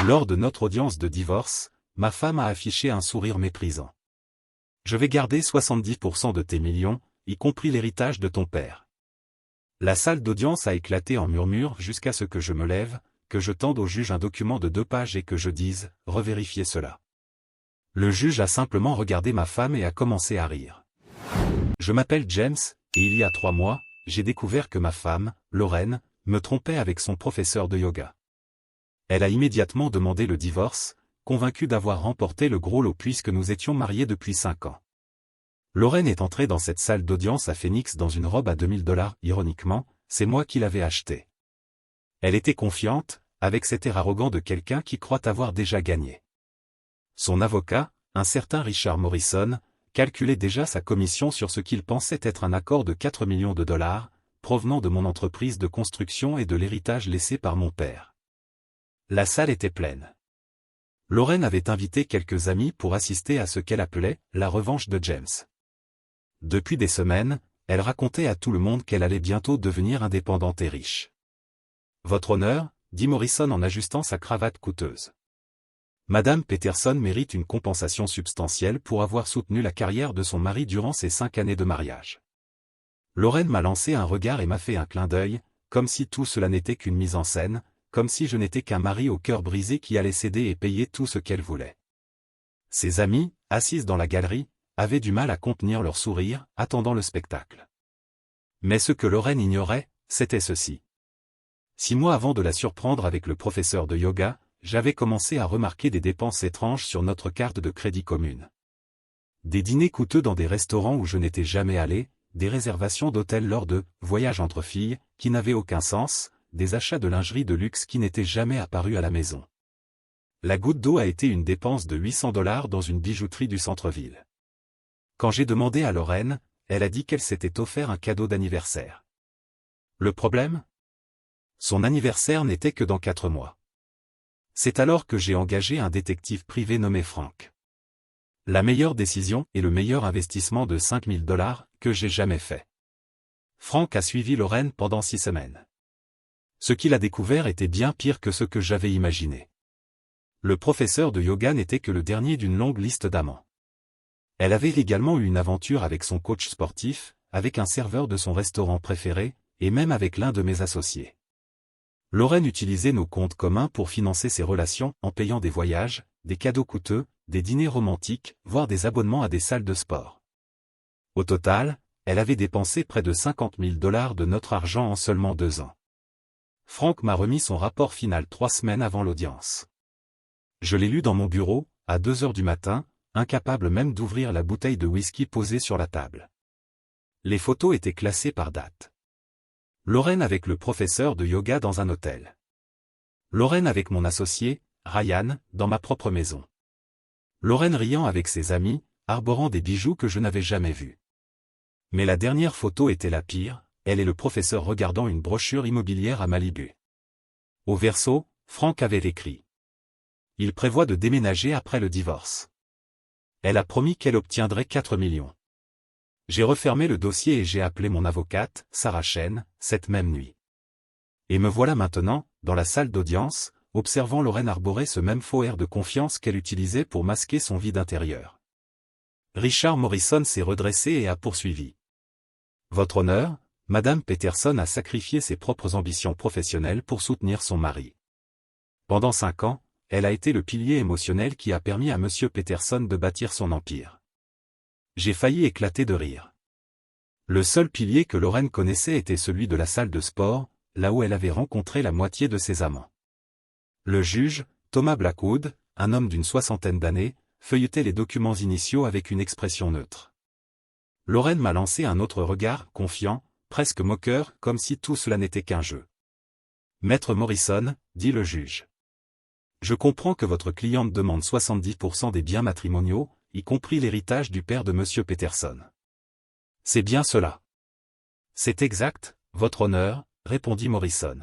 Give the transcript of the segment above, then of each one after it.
Lors de notre audience de divorce, ma femme a affiché un sourire méprisant. Je vais garder 70% de tes millions, y compris l'héritage de ton père. La salle d'audience a éclaté en murmures jusqu'à ce que je me lève, que je tende au juge un document de 2 pages et que je dise « Revérifiez cela ». Le juge a simplement regardé ma femme et a commencé à rire. Je m'appelle James, et il y a 3 mois, j'ai découvert que ma femme, Lorraine, me trompait avec son professeur de yoga. Elle a immédiatement demandé le divorce, convaincue d'avoir remporté le gros lot puisque nous étions mariés depuis 5 ans. Lorraine est entrée dans cette salle d'audience à Phoenix dans une robe à $2000, ironiquement, c'est moi qui l'avais achetée. Elle était confiante, avec cet air arrogant de quelqu'un qui croit avoir déjà gagné. Son avocat, un certain Richard Morrison, calculait déjà sa commission sur ce qu'il pensait être un accord de $4 millions, provenant de mon entreprise de construction et de l'héritage laissé par mon père. La salle était pleine. Lorraine avait invité quelques amis pour assister à ce qu'elle appelait « la revanche de James ». Depuis des semaines, elle racontait à tout le monde qu'elle allait bientôt devenir indépendante et riche. « Votre honneur » dit Morrison en ajustant sa cravate coûteuse. Madame Peterson mérite une compensation substantielle pour avoir soutenu la carrière de son mari durant ses 5 années de mariage. Lorraine m'a lancé un regard et m'a fait un clin d'œil, comme si tout cela n'était qu'une mise en scène, comme si je n'étais qu'un mari au cœur brisé qui allait céder et payer tout ce qu'elle voulait. Ses amies, assises dans la galerie, avaient du mal à contenir leur sourire, attendant le spectacle. Mais ce que Lorraine ignorait, c'était ceci. 6 mois avant de la surprendre avec le professeur de yoga, j'avais commencé à remarquer des dépenses étranges sur notre carte de crédit commune. Des dîners coûteux dans des restaurants où je n'étais jamais allé, des réservations d'hôtels lors de « voyages entre filles » qui n'avaient aucun sens, des achats de lingerie de luxe qui n'étaient jamais apparus à la maison. La goutte d'eau a été une dépense de $800 dans une bijouterie du centre-ville. Quand j'ai demandé à Lorraine, elle a dit qu'elle s'était offert un cadeau d'anniversaire. Le problème ? Son anniversaire n'était que dans 4 mois. C'est alors que j'ai engagé un détective privé nommé Frank. La meilleure décision et le meilleur investissement de $5000 que j'ai jamais fait. Frank a suivi Lorraine pendant 6 semaines. Ce qu'il a découvert était bien pire que ce que j'avais imaginé. Le professeur de yoga n'était que le dernier d'une longue liste d'amants. Elle avait également eu une aventure avec son coach sportif, avec un serveur de son restaurant préféré, et même avec l'un de mes associés. Lorraine utilisait nos comptes communs pour financer ses relations en payant des voyages, des cadeaux coûteux, des dîners romantiques, voire des abonnements à des salles de sport. Au total, elle avait dépensé près de $50 000 de notre argent en seulement 2 ans. Frank m'a remis son rapport final 3 semaines avant l'audience. Je l'ai lu dans mon bureau, à 2 heures du matin, incapable même d'ouvrir la bouteille de whisky posée sur la table. Les photos étaient classées par date. Lorraine avec le professeur de yoga dans un hôtel. Lorraine avec mon associé, Ryan, dans ma propre maison. Lorraine riant avec ses amis, arborant des bijoux que je n'avais jamais vus. Mais la dernière photo était la pire, elle et le professeur regardant une brochure immobilière à Malibu. Au verso, Frank avait écrit. Il prévoit de déménager après le divorce. Elle a promis qu'elle obtiendrait 4 millions. J'ai refermé le dossier et j'ai appelé mon avocate, Sarah Chen, cette même nuit. Et me voilà maintenant, dans la salle d'audience, observant Lorraine arborer ce même faux air de confiance qu'elle utilisait pour masquer son vide intérieur. Richard Morrison s'est redressé et a poursuivi. Votre honneur, Madame Peterson a sacrifié ses propres ambitions professionnelles pour soutenir son mari. Pendant 5 ans, elle a été le pilier émotionnel qui a permis à Monsieur Peterson de bâtir son empire. J'ai failli éclater de rire. Le seul pilier que Lorraine connaissait était celui de la salle de sport, là où elle avait rencontré la moitié de ses amants. Le juge, Thomas Blackwood, un homme d'une 60aine d'années, feuilletait les documents initiaux avec une expression neutre. Lorraine m'a lancé un autre regard, confiant, presque moqueur, comme si tout cela n'était qu'un jeu. Maître Morrison, dit le juge. Je comprends que votre cliente demande 70% des biens matrimoniaux, y compris l'héritage du père de Monsieur Peterson. C'est bien cela. C'est exact, votre honneur, répondit Morrison.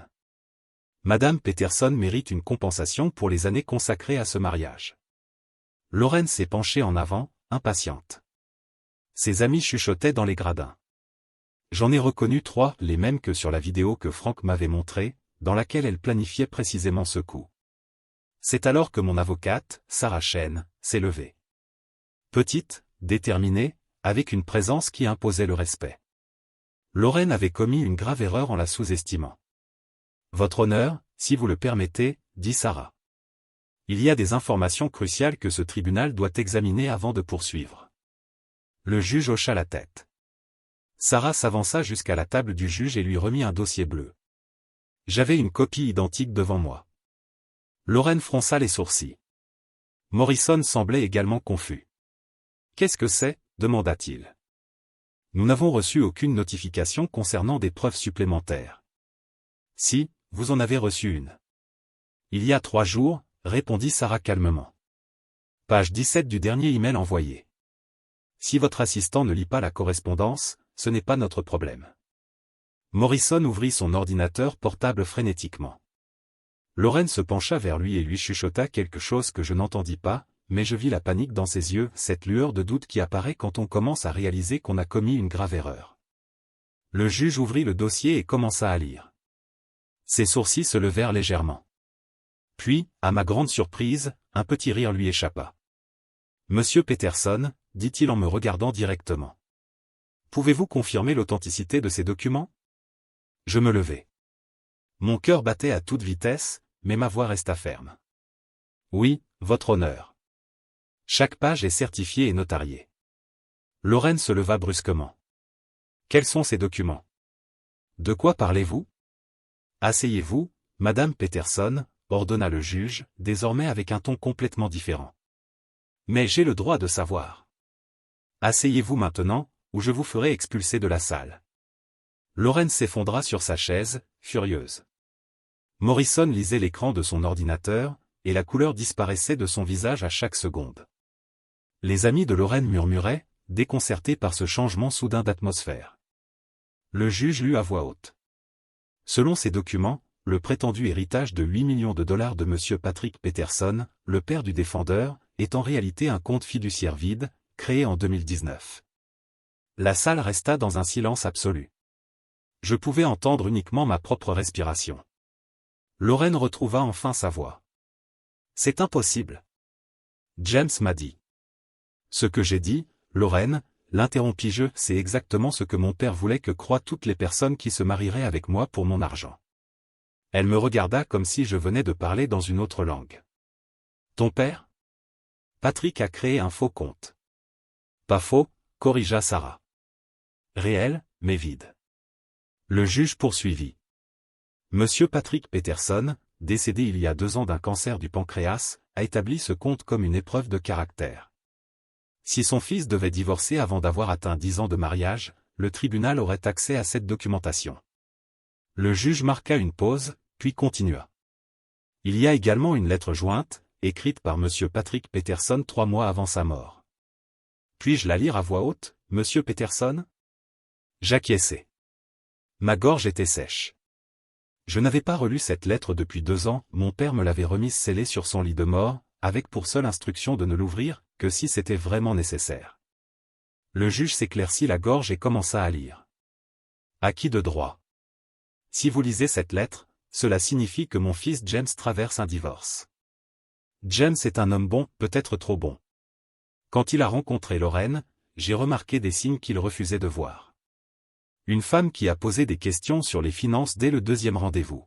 Madame Peterson mérite une compensation pour les années consacrées à ce mariage. Lorraine s'est penchée en avant, impatiente. Ses amis chuchotaient dans les gradins. J'en ai reconnu 3, les mêmes que sur la vidéo que Frank m'avait montrée, dans laquelle elle planifiait précisément ce coup. C'est alors que mon avocate, Sarah Chen, s'est levée. Petite, déterminée, avec une présence qui imposait le respect. Lorraine avait commis une grave erreur en la sous-estimant. Votre honneur, si vous le permettez, dit Sarah. Il y a des informations cruciales que ce tribunal doit examiner avant de poursuivre. Le juge hocha la tête. Sarah s'avança jusqu'à la table du juge et lui remit un dossier bleu. J'avais une copie identique devant moi. Lorraine fronça les sourcils. Morrison semblait également confus. Qu'est-ce que c'est ? Demanda-t-il. Nous n'avons reçu aucune notification concernant des preuves supplémentaires. Si, vous en avez reçu une. Il y a 3 jours, répondit Sarah calmement. Page 17 du dernier email envoyé. Si votre assistant ne lit pas la correspondance, ce n'est pas notre problème. Morrison ouvrit son ordinateur portable frénétiquement. Lorraine se pencha vers lui et lui chuchota quelque chose que je n'entendis pas, mais je vis la panique dans ses yeux, cette lueur de doute qui apparaît quand on commence à réaliser qu'on a commis une grave erreur. Le juge ouvrit le dossier et commença à lire. Ses sourcils se levèrent légèrement. Puis, à ma grande surprise, un petit rire lui échappa. Monsieur Peterson, dit-il en me regardant directement. Pouvez-vous confirmer l'authenticité de ces documents ? Je me levai. Mon cœur battait à toute vitesse, mais ma voix resta ferme. Oui, votre honneur. Chaque page est certifiée et notariée. Lorraine se leva brusquement. Quels sont ces documents ? De quoi parlez-vous ? Asseyez-vous, Madame Peterson, ordonna le juge, désormais avec un ton complètement différent. Mais j'ai le droit de savoir. Asseyez-vous maintenant, ou je vous ferai expulser de la salle. Lorraine s'effondra sur sa chaise, furieuse. Morrison lisait l'écran de son ordinateur, et la couleur disparaissait de son visage à chaque seconde. Les amis de Lorraine murmuraient, déconcertés par ce changement soudain d'atmosphère. Le juge lut à voix haute. Selon ces documents, le prétendu héritage de 8 millions de dollars de M. Patrick Peterson, le père du défendeur, est en réalité un compte fiduciaire vide, créé en 2019. La salle resta dans un silence absolu. Je pouvais entendre uniquement ma propre respiration. Lorraine retrouva enfin sa voix. C'est impossible. James m'a dit. Ce que j'ai dit, Lorraine, l'interrompis-je, c'est exactement ce que mon père voulait que croient toutes les personnes qui se marieraient avec moi pour mon argent. Elle me regarda comme si je venais de parler dans une autre langue. Ton père ? Patrick a créé un faux compte. Pas faux, corrigea Sarah. Réel, mais vide. Le juge poursuivit. Monsieur Patrick Peterson, décédé il y a 2 ans d'un cancer du pancréas, a établi ce compte comme une épreuve de caractère. Si son fils devait divorcer avant d'avoir atteint 10 ans de mariage, le tribunal aurait accès à cette documentation. Le juge marqua une pause, puis continua. Il y a également une lettre jointe, écrite par Monsieur Patrick Peterson 3 mois avant sa mort. Puis-je la lire à voix haute, Monsieur Peterson ? J'acquiesçai. Ma gorge était sèche. Je n'avais pas relu cette lettre depuis 2 ans, mon père me l'avait remise scellée sur son lit de mort, avec pour seule instruction de ne l'ouvrir, que si c'était vraiment nécessaire. Le juge s'éclaircit la gorge et commença à lire. À qui de droit ? Si vous lisez cette lettre, cela signifie que mon fils James traverse un divorce. James est un homme bon, peut-être trop bon. Quand il a rencontré Lorraine, j'ai remarqué des signes qu'il refusait de voir. Une femme qui a posé des questions sur les finances dès le 2e rendez-vous.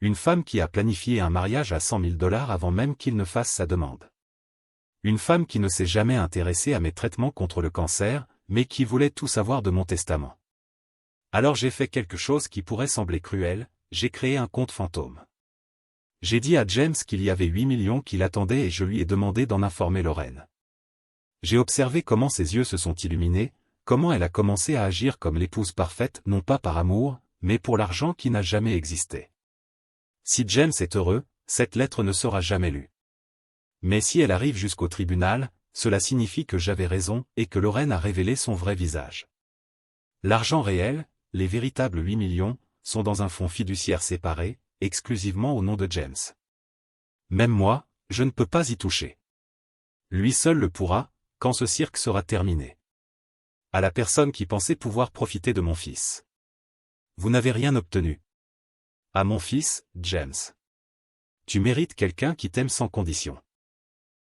Une femme qui a planifié un mariage à 100 000 $ avant même qu'il ne fasse sa demande. Une femme qui ne s'est jamais intéressée à mes traitements contre le cancer, mais qui voulait tout savoir de mon testament. Alors j'ai fait quelque chose qui pourrait sembler cruel, j'ai créé un compte fantôme. J'ai dit à James qu'il y avait 8 millions qui l'attendaient et je lui ai demandé d'en informer Lorraine. J'ai observé comment ses yeux se sont illuminés, comment elle a commencé à agir comme l'épouse parfaite, non pas par amour, mais pour l'argent qui n'a jamais existé. Si James est heureux, cette lettre ne sera jamais lue. Mais si elle arrive jusqu'au tribunal, cela signifie que j'avais raison et que Lorraine a révélé son vrai visage. L'argent réel, les véritables 8 millions, sont dans un fonds fiduciaire séparé, exclusivement au nom de James. Même moi, je ne peux pas y toucher. Lui seul le pourra, quand ce cirque sera terminé. À la personne qui pensait pouvoir profiter de mon fils. Vous n'avez rien obtenu. À mon fils, James. Tu mérites quelqu'un qui t'aime sans condition.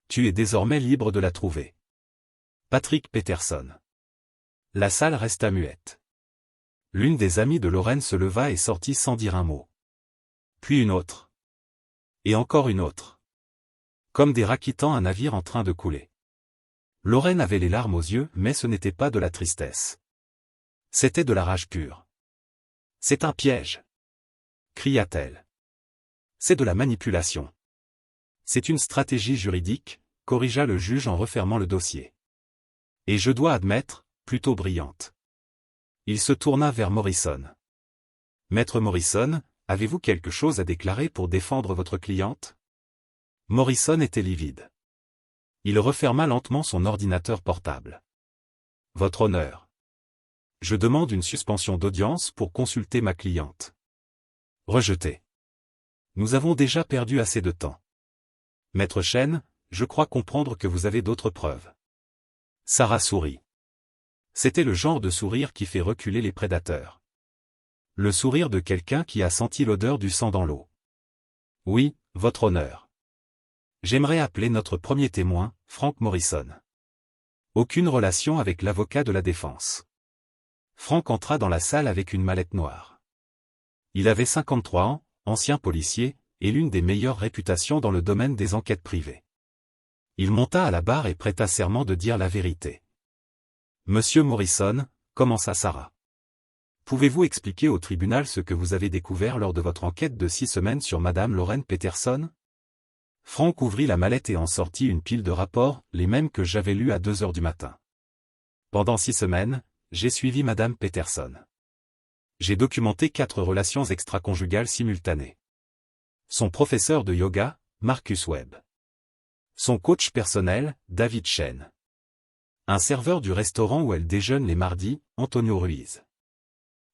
Tu es désormais libre de la trouver. Patrick Peterson. La salle resta muette. L'une des amies de Lorraine se leva et sortit sans dire un mot. Puis une autre. Et encore une autre. Comme des rats quittant un navire en train de couler. Lorraine avait les larmes aux yeux, mais ce n'était pas de la tristesse. C'était de la rage pure. C'est un piège, cria-t-elle. C'est de la manipulation. C'est une stratégie juridique, corrigea le juge en refermant le dossier. Et je dois admettre, plutôt brillante. Il se tourna vers Morrison. Maître Morrison, avez-vous quelque chose à déclarer pour défendre votre cliente? Morrison était livide. Il referma lentement son ordinateur portable. Votre honneur. Je demande une suspension d'audience pour consulter ma cliente. Rejeté. Nous avons déjà perdu assez de temps. Maître Chen, je crois comprendre que vous avez d'autres preuves. Sarah sourit. C'était le genre de sourire qui fait reculer les prédateurs. Le sourire de quelqu'un qui a senti l'odeur du sang dans l'eau. Oui, votre honneur. J'aimerais appeler notre premier témoin, Frank Morrison. Aucune relation avec l'avocat de la défense. Frank entra dans la salle avec une mallette noire. Il avait 53 ans, ancien policier, et l'une des meilleures réputations dans le domaine des enquêtes privées. Il monta à la barre et prêta serment de dire la vérité. Monsieur Morrison, commença Sarah. Pouvez-vous expliquer au tribunal ce que vous avez découvert lors de votre enquête de 6 semaines sur Madame Lorraine Peterson? Frank ouvrit la mallette et en sortit une pile de rapports, les mêmes que j'avais lus à 2 heures du matin. Pendant 6 semaines, j'ai suivi Madame Peterson. J'ai documenté 4 relations extraconjugales simultanées. Son professeur de yoga, Marcus Webb. Son coach personnel, David Chen. Un serveur du restaurant où elle déjeune les mardis, Antonio Ruiz.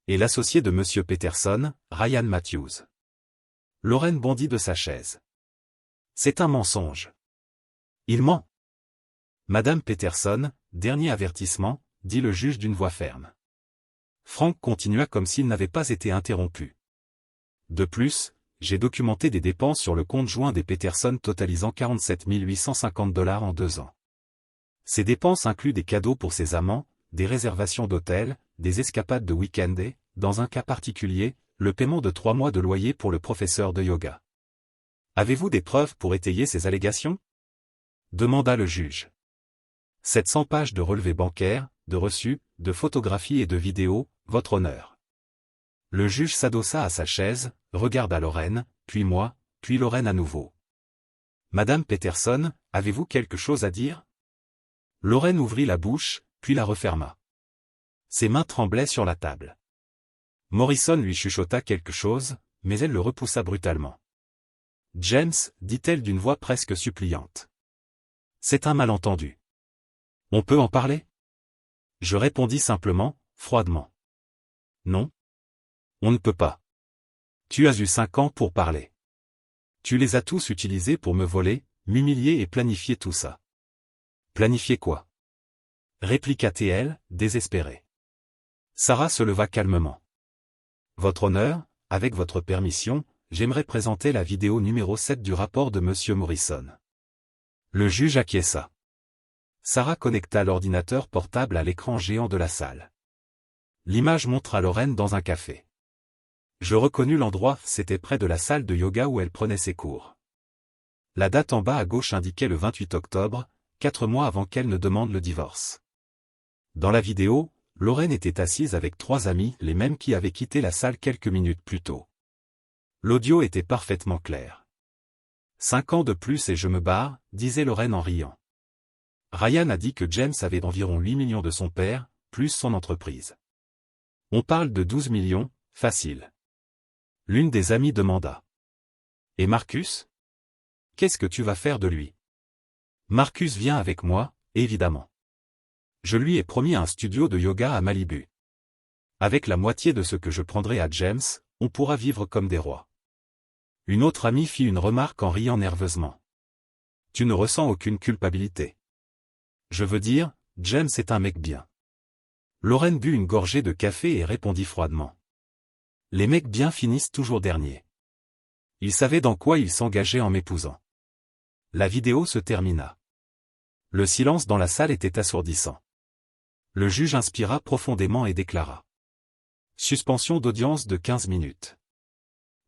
Et l'associé de Monsieur Peterson, Ryan Matthews. Lorraine bondit de sa chaise. C'est un mensonge. Il ment. Madame Peterson, dernier avertissement, dit le juge d'une voix ferme. Frank continua comme s'il n'avait pas été interrompu. De plus, j'ai documenté des dépenses sur le compte joint des Peterson totalisant 47 850 $ en 2 ans. Ces dépenses incluent des cadeaux pour ses amants, des réservations d'hôtels, des escapades de week-end et, dans un cas particulier, le paiement de 3 mois de loyer pour le professeur de yoga. Avez-vous des preuves pour étayer ces allégations? Demanda le juge. 700 pages de relevés bancaires, de reçus, de photographies et de vidéos, votre honneur. Le juge s'adossa à sa chaise, regarda Lorraine, puis moi, puis Lorraine à nouveau. Madame Peterson, avez-vous quelque chose à dire? Lorraine ouvrit la bouche, puis la referma. Ses mains tremblaient sur la table. Morrison lui chuchota quelque chose, mais elle le repoussa brutalement. James, dit-elle d'une voix presque suppliante. C'est un malentendu. On peut en parler? Je répondis simplement, froidement. Non. On ne peut pas. Tu as eu 5 ans pour parler. Tu les as tous utilisés pour me voler, m'humilier et planifier tout ça. Planifier quoi? Répliqua-t-elle, désespérée. Sarah se leva calmement. Votre honneur, avec votre permission, j'aimerais présenter la vidéo numéro 7 du rapport de Monsieur Morrison. Le juge acquiesça. Sarah connecta l'ordinateur portable à l'écran géant de la salle. L'image montra Lorraine dans un café. Je reconnus l'endroit, c'était près de la salle de yoga où elle prenait ses cours. La date en bas à gauche indiquait le 28 octobre, 4 mois avant qu'elle ne demande le divorce. Dans la vidéo, Lorraine était assise avec 3 amis, les mêmes qui avaient quitté la salle quelques minutes plus tôt. L'audio était parfaitement clair. 5 ans de plus et je me barre, disait Lorraine en riant. Ryan a dit que James avait environ 8 millions de son père, plus son entreprise. On parle de 12 millions, facile. L'une des amies demanda. Et Marcus? Qu'est-ce que tu vas faire de lui? Marcus vient avec moi, évidemment. Je lui ai promis un studio de yoga à Malibu. Avec la moitié de ce que je prendrai à James, on pourra vivre comme des rois. Une autre amie fit une remarque en riant nerveusement. Tu ne ressens aucune culpabilité. Je veux dire, James est un mec bien. Lorraine but une gorgée de café et répondit froidement. Les mecs bien finissent toujours derniers. Il savait dans quoi il s'engageait en m'épousant. La vidéo se termina. Le silence dans la salle était assourdissant. Le juge inspira profondément et déclara. Suspension d'audience de 15 minutes.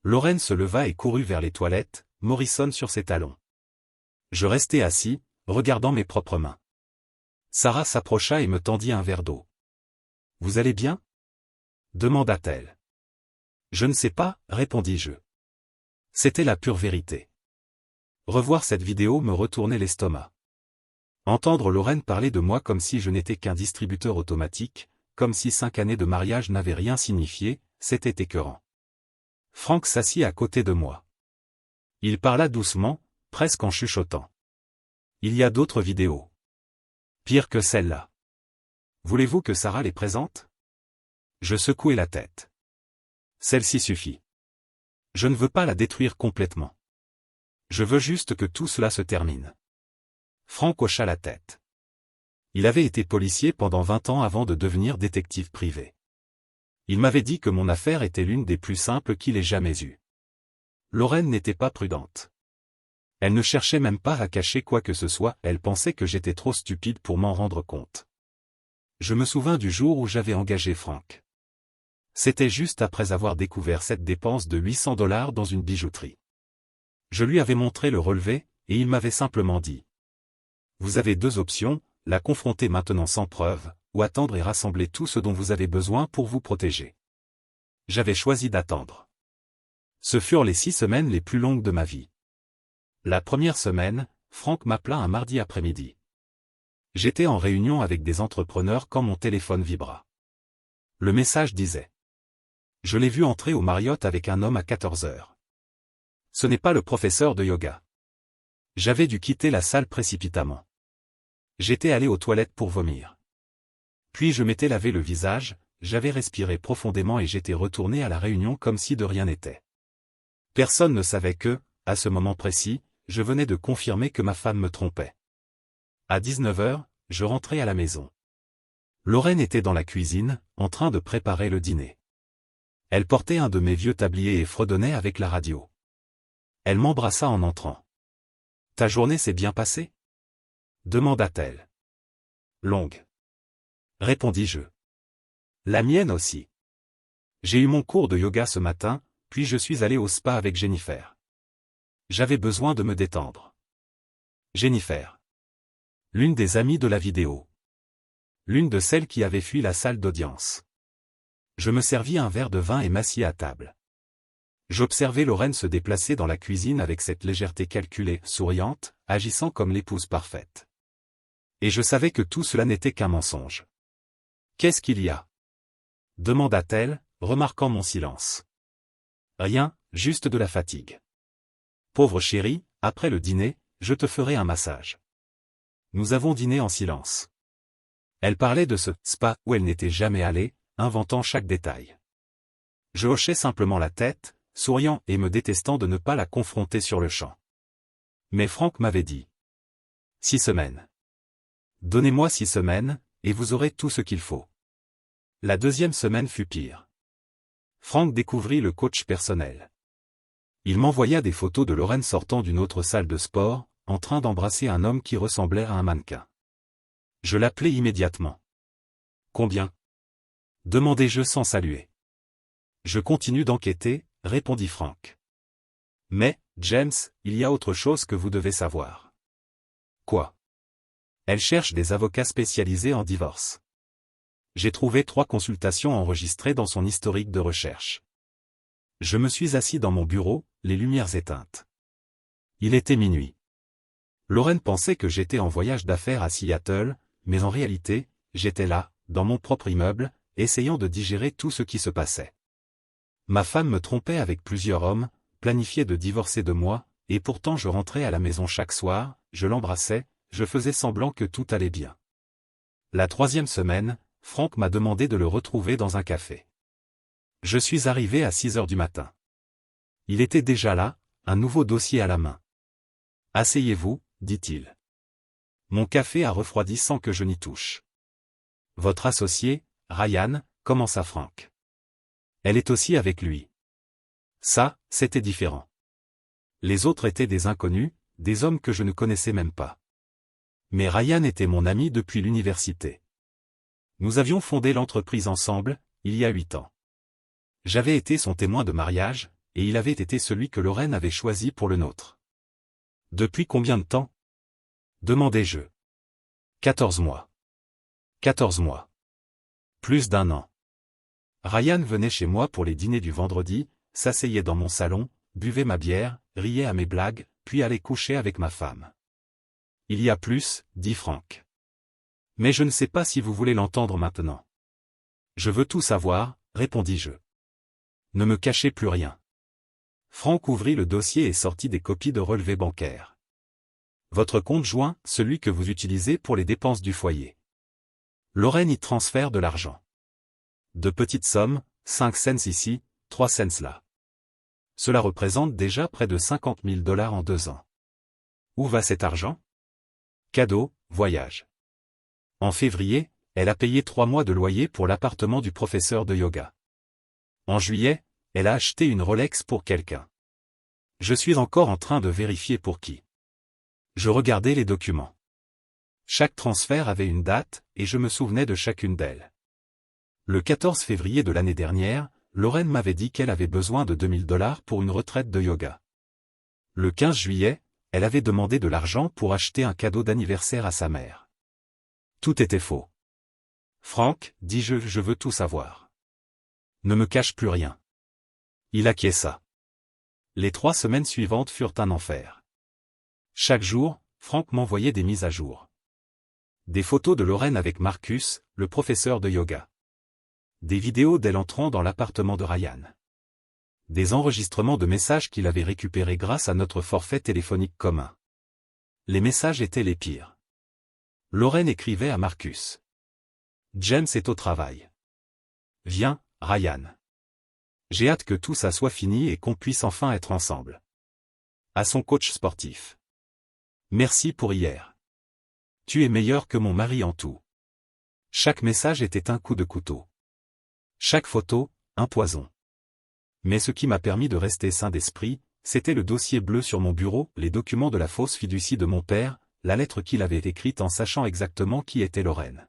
Lorraine se leva et courut vers les toilettes, Morrison sur ses talons. Je restai assis, regardant mes propres mains. Sarah s'approcha et me tendit un verre d'eau. « Vous allez bien ?» demanda-t-elle. « Je ne sais pas, » répondis-je. C'était la pure vérité. Revoir cette vidéo me retournait l'estomac. Entendre Lorraine parler de moi comme si je n'étais qu'un distributeur automatique, comme si 5 années de mariage n'avaient rien signifié, c'était écœurant. Frank s'assit à côté de moi. Il parla doucement, presque en chuchotant. Il y a d'autres vidéos. Pire que celle-là. Voulez-vous que Sarah les présente? Je secouai la tête. Celle-ci suffit. Je ne veux pas la détruire complètement. Je veux juste que tout cela se termine. Frank hocha la tête. Il avait été policier pendant 20 ans avant de devenir détective privé. Il m'avait dit que mon affaire était l'une des plus simples qu'il ait jamais eues. Lorraine n'était pas prudente. Elle ne cherchait même pas à cacher quoi que ce soit, elle pensait que j'étais trop stupide pour m'en rendre compte. Je me souvins du jour où j'avais engagé Frank. C'était juste après avoir découvert cette dépense de $800 dans une bijouterie. Je lui avais montré le relevé, et il m'avait simplement dit. Vous avez 2 options, la confronter maintenant sans preuve, ou attendre et rassembler tout ce dont vous avez besoin pour vous protéger. J'avais choisi d'attendre. Ce furent les 6 semaines les plus longues de ma vie. La première semaine, Frank m'appela un mardi après-midi. J'étais en réunion avec des entrepreneurs quand mon téléphone vibra. Le message disait. Je l'ai vu entrer au Marriott avec un homme à 14 heures. Ce n'est pas le professeur de yoga. J'avais dû quitter la salle précipitamment. J'étais allé aux toilettes pour vomir. Puis je m'étais lavé le visage, j'avais respiré profondément et j'étais retourné à la réunion comme si de rien n'était. Personne ne savait que, à ce moment précis, je venais de confirmer que ma femme me trompait. À 19 heures, je rentrai à la maison. Lorraine était dans la cuisine, en train de préparer le dîner. Elle portait un de mes vieux tabliers et fredonnait avec la radio. Elle m'embrassa en entrant. « Ta journée s'est bien passée ?» demanda-t-elle. « Longue. » répondis-je. « La mienne aussi. J'ai eu mon cours de yoga ce matin, puis je suis allé au spa avec Jennifer. J'avais besoin de me détendre. » Jennifer. L'une des amies de la vidéo. L'une de celles qui avait fui la salle d'audience. Je me servis un verre de vin et m'assis à table. J'observais Lorraine se déplacer dans la cuisine avec cette légèreté calculée, souriante, agissant comme l'épouse parfaite. Et je savais que tout cela n'était qu'un mensonge. « Qu'est-ce qu'il y a ?» demanda-t-elle, remarquant mon silence. « Rien, juste de la fatigue. »« Pauvre chérie, après le dîner, je te ferai un massage. » Nous avons dîné en silence. Elle parlait de ce spa où elle n'était jamais allée, inventant chaque détail. Je hochais simplement la tête, souriant et me détestant de ne pas la confronter sur le champ. Mais Frank m'avait dit. 6 semaines. Donnez-moi 6 semaines, et vous aurez tout ce qu'il faut. La deuxième semaine fut pire. Frank découvrit le coach personnel. Il m'envoya des photos de Lorraine sortant d'une autre salle de sport, en train d'embrasser un homme qui ressemblait à un mannequin. Je l'appelai immédiatement. Combien? Demandai-je sans saluer. Je continue d'enquêter, répondit Frank. Mais, James, il y a autre chose que vous devez savoir. Quoi? Elle cherche des avocats spécialisés en divorce. J'ai trouvé 3 consultations enregistrées dans son historique de recherche. Je me suis assis dans mon bureau, les lumières éteintes. Il était minuit. Lorraine pensait que j'étais en voyage d'affaires à Seattle, mais en réalité, j'étais là, dans mon propre immeuble, essayant de digérer tout ce qui se passait. Ma femme me trompait avec plusieurs hommes, planifiait de divorcer de moi, et pourtant je rentrais à la maison chaque soir, je l'embrassais, je faisais semblant que tout allait bien. La 3e semaine, Frank m'a demandé de le retrouver dans un café. Je suis arrivé à 6 heures du matin. Il était déjà là, un nouveau dossier à la main. « Asseyez-vous », dit-il. Mon café a refroidi sans que je n'y touche. « Votre associé, Ryan, » commença Frank. « Elle est aussi avec lui. » Ça, c'était différent. Les autres étaient des inconnus, des hommes que je ne connaissais même pas. Mais Ryan était mon ami depuis l'université. Nous avions fondé l'entreprise ensemble, il y a 8 ans. J'avais été son témoin de mariage, et il avait été celui que Lorraine avait choisi pour le nôtre. Depuis combien de temps? Demandai-je. 14 mois. 14 mois. Plus d'1 an. Ryan venait chez moi pour les dîners du vendredi, s'asseyait dans mon salon, buvait ma bière, riait à mes blagues, puis allait coucher avec ma femme. Il y a plus, dit Frank. Mais je ne sais pas si vous voulez l'entendre maintenant. Je veux tout savoir, répondis-je. Ne me cachez plus rien. Frank ouvrit le dossier et sortit des copies de relevés bancaires. Votre compte joint, celui que vous utilisez pour les dépenses du foyer. Lorraine y transfère de l'argent. De petites sommes, 5 cents ici, 3 cents là. Cela représente déjà près de $50 000 en 2 ans. Où va cet argent? Cadeau, voyage. En février, elle a payé 3 mois de loyer pour l'appartement du professeur de yoga. En juillet, elle a acheté une Rolex pour quelqu'un. Je suis encore en train de vérifier pour qui. Je regardais les documents. Chaque transfert avait une date, et je me souvenais de chacune d'elles. Le 14 février de l'année dernière, Lorraine m'avait dit qu'elle avait besoin de $2000 pour une retraite de yoga. Le 15 juillet, elle avait demandé de l'argent pour acheter un cadeau d'anniversaire à sa mère. Tout était faux. Frank, dis-je, je veux tout savoir. Ne me cache plus rien. Il acquiesça. Les 3 semaines suivantes furent un enfer. Chaque jour, Frank m'envoyait des mises à jour. Des photos de Lorraine avec Marcus, le professeur de yoga. Des vidéos d'elle entrant dans l'appartement de Ryan. Des enregistrements de messages qu'il avait récupérés grâce à notre forfait téléphonique commun. Les messages étaient les pires. Lorraine écrivait à Marcus. James est au travail. Viens, Ryan. J'ai hâte que tout ça soit fini et qu'on puisse enfin être ensemble. À son coach sportif. Merci pour hier. Tu es meilleur que mon mari en tout. Chaque message était un coup de couteau. Chaque photo, un poison. Mais ce qui m'a permis de rester sain d'esprit, c'était le dossier bleu sur mon bureau, les documents de la fausse fiducie de mon père, la lettre qu'il avait écrite en sachant exactement qui était Lorraine.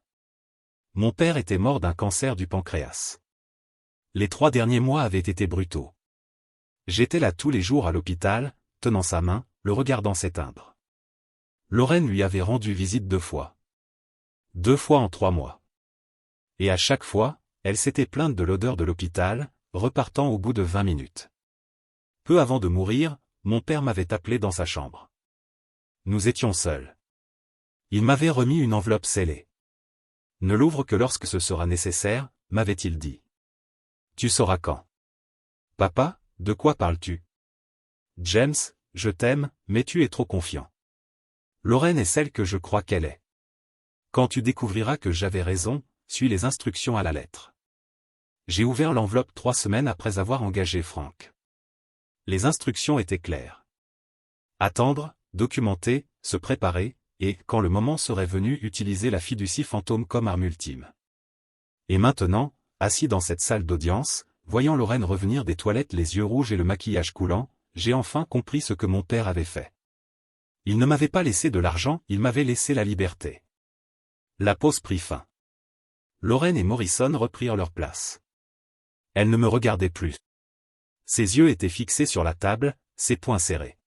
Mon père était mort d'un cancer du pancréas. Les 3 derniers mois avaient été brutaux. J'étais là tous les jours à l'hôpital, tenant sa main, le regardant s'éteindre. Lorraine lui avait rendu visite 2 fois. 2 fois en 3 mois. Et à chaque fois, elle s'était plainte de l'odeur de l'hôpital, repartant au bout de 20 minutes. Peu avant de mourir, mon père m'avait appelé dans sa chambre. Nous étions seuls. Il m'avait remis une enveloppe scellée. Ne l'ouvre que lorsque ce sera nécessaire, m'avait-il dit. Tu sauras quand. Papa, de quoi parles-tu? James, je t'aime, mais tu es trop confiant. Lorraine est celle que je crois qu'elle est. Quand tu découvriras que j'avais raison, suis les instructions à la lettre. J'ai ouvert l'enveloppe 3 semaines après avoir engagé Frank. Les instructions étaient claires. Attendre, documenter, se préparer, et, quand le moment serait venu, utiliser la fiducie fantôme comme arme ultime. Et maintenant, assis dans cette salle d'audience, voyant Lorraine revenir des toilettes les yeux rouges et le maquillage coulant, j'ai enfin compris ce que mon père avait fait. Il ne m'avait pas laissé de l'argent, il m'avait laissé la liberté. La pause prit fin. Lorraine et Morrison reprirent leur place. Elle ne me regardait plus. Ses yeux étaient fixés sur la table, ses poings serrés.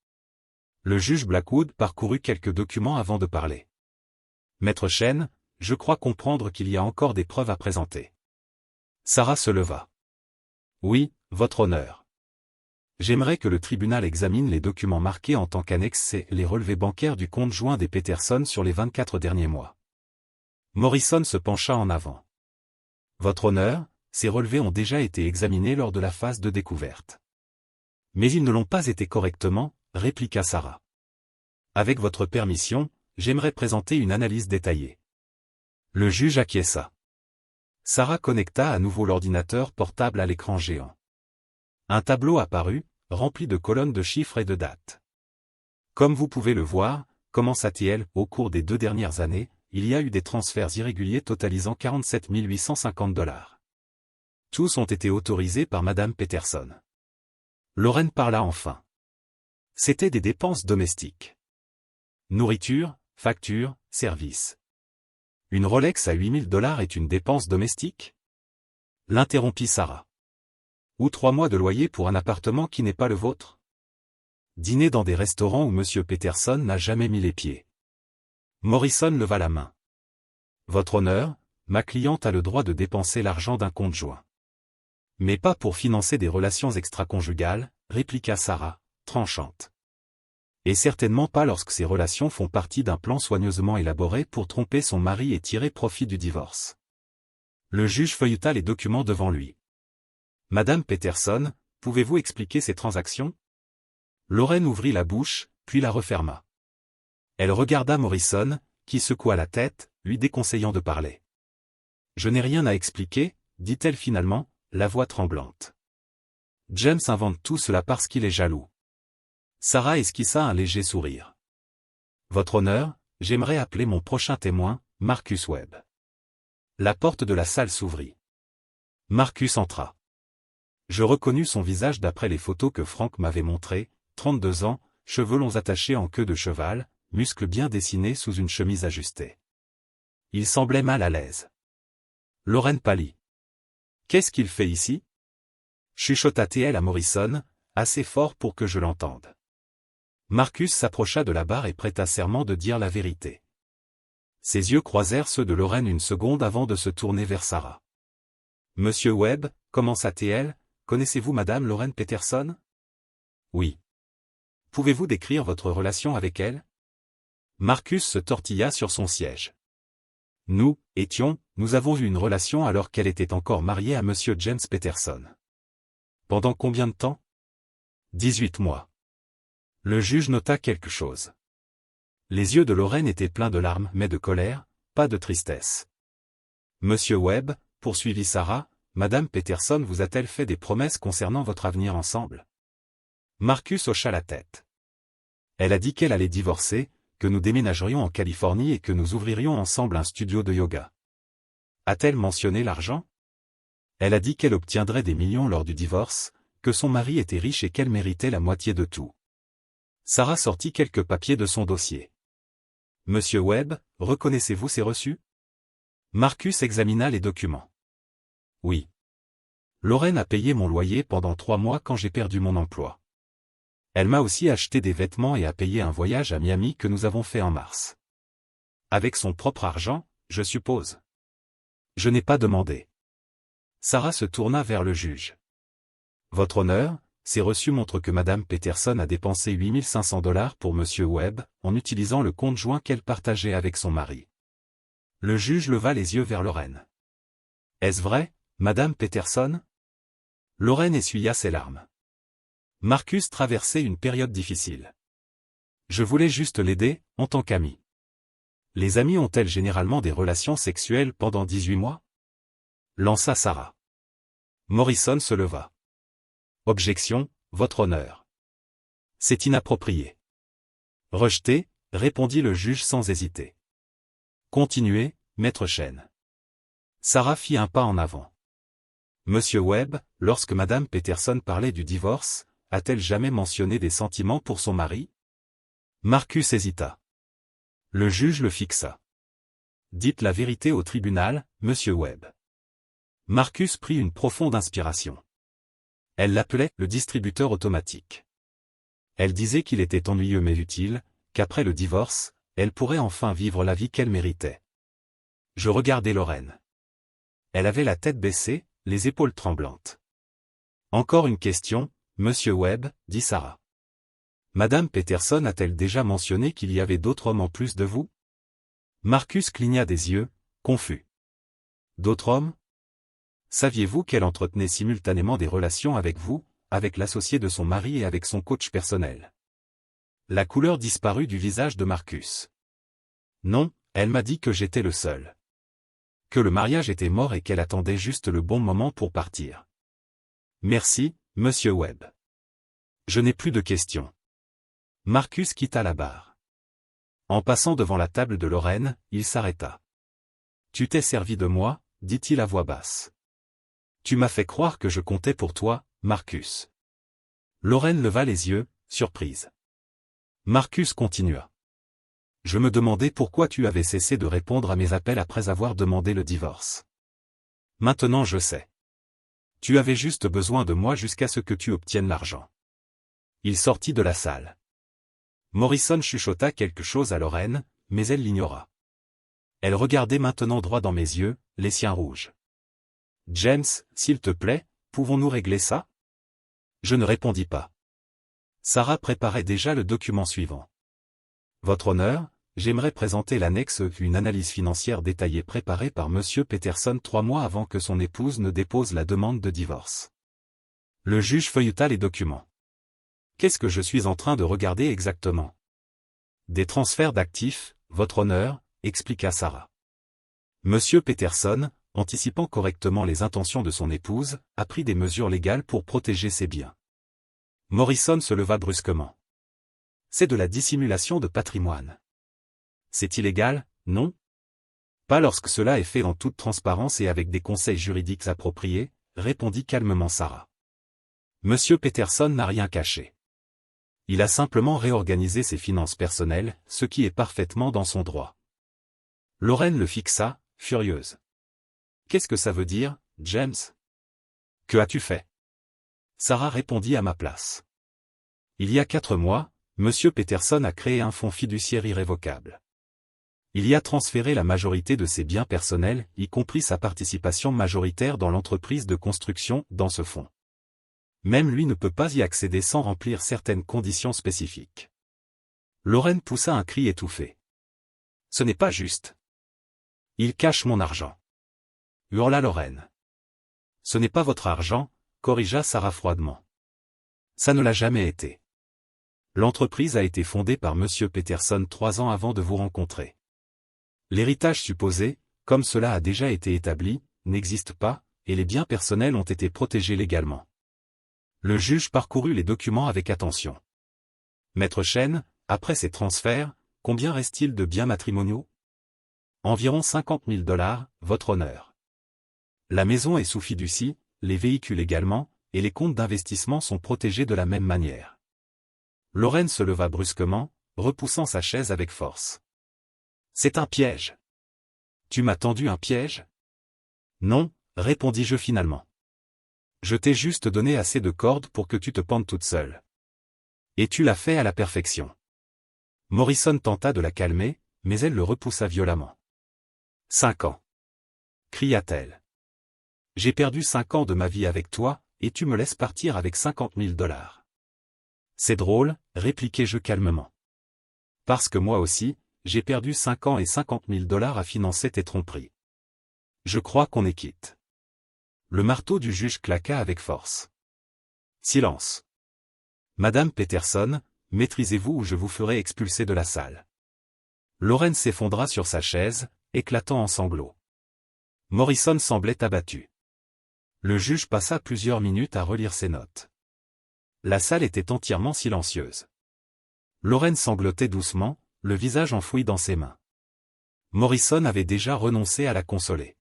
Le juge Blackwood parcourut quelques documents avant de parler. Maître Chen, je crois comprendre qu'il y a encore des preuves à présenter. Sarah se leva. Oui, votre honneur. J'aimerais que le tribunal examine les documents marqués en tant qu'annexe et les relevés bancaires du compte joint des Peterson sur les 24 derniers mois. Morrison se pencha en avant. Votre honneur, ces relevés ont déjà été examinés lors de la phase de découverte. Mais ils ne l'ont pas été correctement, répliqua Sarah. Avec votre permission, j'aimerais présenter une analyse détaillée. Le juge acquiesça. Sarah connecta à nouveau l'ordinateur portable à l'écran géant. Un tableau apparut, rempli de colonnes de chiffres et de dates. Comme vous pouvez le voir, commença-t-il, au cours des 2 dernières années, il y a eu des transferts irréguliers totalisant $47 850. Tous ont été autorisés par Madame Peterson. Lorraine parla enfin. C'étaient des dépenses domestiques. Nourriture, factures, services. Une Rolex à $8000 est une dépense domestique? L'interrompit Sarah. Ou 3 mois de loyer pour un appartement qui n'est pas le vôtre? Dîner dans des restaurants où M. Peterson n'a jamais mis les pieds. Morrison leva la main. Votre honneur, ma cliente a le droit de dépenser l'argent d'un compte joint. Mais pas pour financer des relations extra-conjugales, répliqua Sarah, tranchante. Et certainement pas lorsque ces relations font partie d'un plan soigneusement élaboré pour tromper son mari et tirer profit du divorce. Le juge feuilleta les documents devant lui. Madame Peterson, pouvez-vous expliquer ces transactions? Lorraine ouvrit la bouche, puis la referma. Elle regarda Morrison, qui secoua la tête, lui déconseillant de parler. Je n'ai rien à expliquer, dit-elle finalement, la voix tremblante. James invente tout cela parce qu'il est jaloux. Sarah esquissa un léger sourire. Votre honneur, j'aimerais appeler mon prochain témoin, Marcus Webb. La porte de la salle s'ouvrit. Marcus entra. Je reconnus son visage d'après les photos que Frank m'avait montrées, 32 ans, cheveux longs attachés en queue de cheval, muscles bien dessinés sous une chemise ajustée. Il semblait mal à l'aise. Lorraine pâlit. Qu'est-ce qu'il fait ici? Chuchota-t-elle à Morrison, assez fort pour que je l'entende. Marcus s'approcha de la barre et prêta serment de dire la vérité. Ses yeux croisèrent ceux de Lorraine une seconde avant de se tourner vers Sarah. Monsieur Webb, commença-t-elle, connaissez-vous Madame Lorraine Peterson? Oui. Pouvez-vous décrire votre relation avec elle? Marcus se tortilla sur son siège. Nous avons eu une relation alors qu'elle était encore mariée à Monsieur James Peterson. Pendant combien de temps? 18 mois. Le juge nota quelque chose. Les yeux de Lorraine étaient pleins de larmes mais de colère, pas de tristesse. Monsieur Webb, poursuivit Sarah, Madame Peterson vous a-t-elle fait des promesses concernant votre avenir ensemble? Marcus hocha la tête. Elle a dit qu'elle allait divorcer, que nous déménagerions en Californie et que nous ouvririons ensemble un studio de yoga. A-t-elle mentionné l'argent? Elle a dit qu'elle obtiendrait des millions lors du divorce, que son mari était riche et qu'elle méritait la moitié de tout. Sarah sortit quelques papiers de son dossier. Monsieur Webb, reconnaissez-vous ces reçus? Marcus examina les documents. Oui. Lorraine a payé mon loyer pendant 3 mois quand j'ai perdu mon emploi. Elle m'a aussi acheté des vêtements et a payé un voyage à Miami que nous avons fait en mars. Avec son propre argent, je suppose. Je n'ai pas demandé. Sarah se tourna vers le juge. Votre honneur, ces reçus montrent que Madame Peterson a dépensé $8500 pour Monsieur Webb, en utilisant le compte joint qu'elle partageait avec son mari. Le juge leva les yeux vers Lorraine. Est-ce vrai, Madame Peterson? Lorraine essuya ses larmes. Marcus traversait une période difficile. Je voulais juste l'aider, en tant qu'ami. Les amies ont-elles généralement des relations sexuelles pendant 18 mois? Lança Sarah. Morrison se leva. Objection, votre honneur. C'est inapproprié. Rejeté, répondit le juge sans hésiter. Continuez, maître Chen. Sarah fit un pas en avant. Monsieur Webb, lorsque Madame Peterson parlait du divorce, a-t-elle jamais mentionné des sentiments pour son mari? Marcus hésita. Le juge le fixa. Dites la vérité au tribunal, Monsieur Webb. Marcus prit une profonde inspiration. Elle l'appelait le distributeur automatique. Elle disait qu'il était ennuyeux mais utile, qu'après le divorce, elle pourrait enfin vivre la vie qu'elle méritait. Je regardai Lorraine. Elle avait la tête baissée, les épaules tremblantes. Encore une question, Monsieur Webb, dit Sarah. Madame Peterson a-t-elle déjà mentionné qu'il y avait d'autres hommes en plus de vous? Marcus cligna des yeux, confus. D'autres hommes? Saviez-vous qu'elle entretenait simultanément des relations avec vous, avec l'associé de son mari et avec son coach personnel? La couleur disparut du visage de Marcus. Non, elle m'a dit que j'étais le seul. Que le mariage était mort et qu'elle attendait juste le bon moment pour partir. Merci, Monsieur Webb. Je n'ai plus de questions. Marcus quitta la barre. En passant devant la table de Lorraine, il s'arrêta. Tu t'es servi de moi, dit-il à voix basse. Tu m'as fait croire que je comptais pour toi, Marcus. Lorraine leva les yeux, surprise. Marcus continua. Je me demandais pourquoi tu avais cessé de répondre à mes appels après avoir demandé le divorce. Maintenant je sais. Tu avais juste besoin de moi jusqu'à ce que tu obtiennes l'argent. Il sortit de la salle. Morrison chuchota quelque chose à Lorraine, mais elle l'ignora. Elle regardait maintenant droit dans mes yeux, les siens rouges. James, s'il te plaît, pouvons-nous régler ça? Je ne répondis pas. Sarah préparait déjà le document suivant. Votre honneur, j'aimerais présenter l'annexe, une analyse financière détaillée préparée par Monsieur Peterson 3 mois avant que son épouse ne dépose la demande de divorce. Le juge feuilleta les documents. Qu'est-ce que je suis en train de regarder exactement? Des transferts d'actifs, votre honneur, expliqua Sarah. Monsieur Peterson, anticipant correctement les intentions de son épouse, a pris des mesures légales pour protéger ses biens. Morrison se leva brusquement. C'est de la dissimulation de patrimoine. C'est illégal, non? Pas lorsque cela est fait en toute transparence et avec des conseils juridiques appropriés, répondit calmement Sarah. Monsieur Peterson n'a rien caché. Il a simplement réorganisé ses finances personnelles, ce qui est parfaitement dans son droit. Lorraine le fixa, furieuse. Qu'est-ce que ça veut dire, James? Que as-tu fait? Sarah répondit à ma place. Il y a 4 mois, Monsieur Peterson a créé un fonds fiduciaire irrévocable. Il y a transféré la majorité de ses biens personnels, y compris sa participation majoritaire dans l'entreprise de construction, dans ce fonds. Même lui ne peut pas y accéder sans remplir certaines conditions spécifiques. Lorraine poussa un cri étouffé. Ce n'est pas juste. Il cache mon argent. Hurla Lorraine. Ce n'est pas votre argent, corrigea Sarah froidement. Ça ne l'a jamais été. L'entreprise a été fondée par Monsieur Peterson 3 ans avant de vous rencontrer. L'héritage supposé, comme cela a déjà été établi, n'existe pas, et les biens personnels ont été protégés légalement. Le juge parcourut les documents avec attention. Maître Chen, après ces transferts, combien reste-t-il de biens matrimoniaux? Environ 50 000 $, votre honneur. La maison est sous fiducie, les véhicules également, et les comptes d'investissement sont protégés de la même manière. Lorraine se leva brusquement, repoussant sa chaise avec force. C'est un piège. Tu m'as tendu un piège? Non, répondis-je finalement. Je t'ai juste donné assez de cordes pour que tu te pendes toute seule. Et tu l'as fait à la perfection. Morrison tenta de la calmer, mais elle le repoussa violemment. 5 ans. Cria-t-elle. J'ai perdu 5 ans de ma vie avec toi, et tu me laisses partir avec 50 000 $. C'est drôle, répliquai-je calmement. Parce que moi aussi, j'ai perdu 5 ans et 50 000 $ à financer tes tromperies. Je crois qu'on est quitte. Le marteau du juge claqua avec force. Silence. Madame Peterson, maîtrisez-vous ou je vous ferai expulser de la salle. Lorraine s'effondra sur sa chaise, éclatant en sanglots. Morrison semblait abattu. Le juge passa plusieurs minutes à relire ses notes. La salle était entièrement silencieuse. Lorraine sanglotait doucement, le visage enfoui dans ses mains. Morrison avait déjà renoncé à la consoler.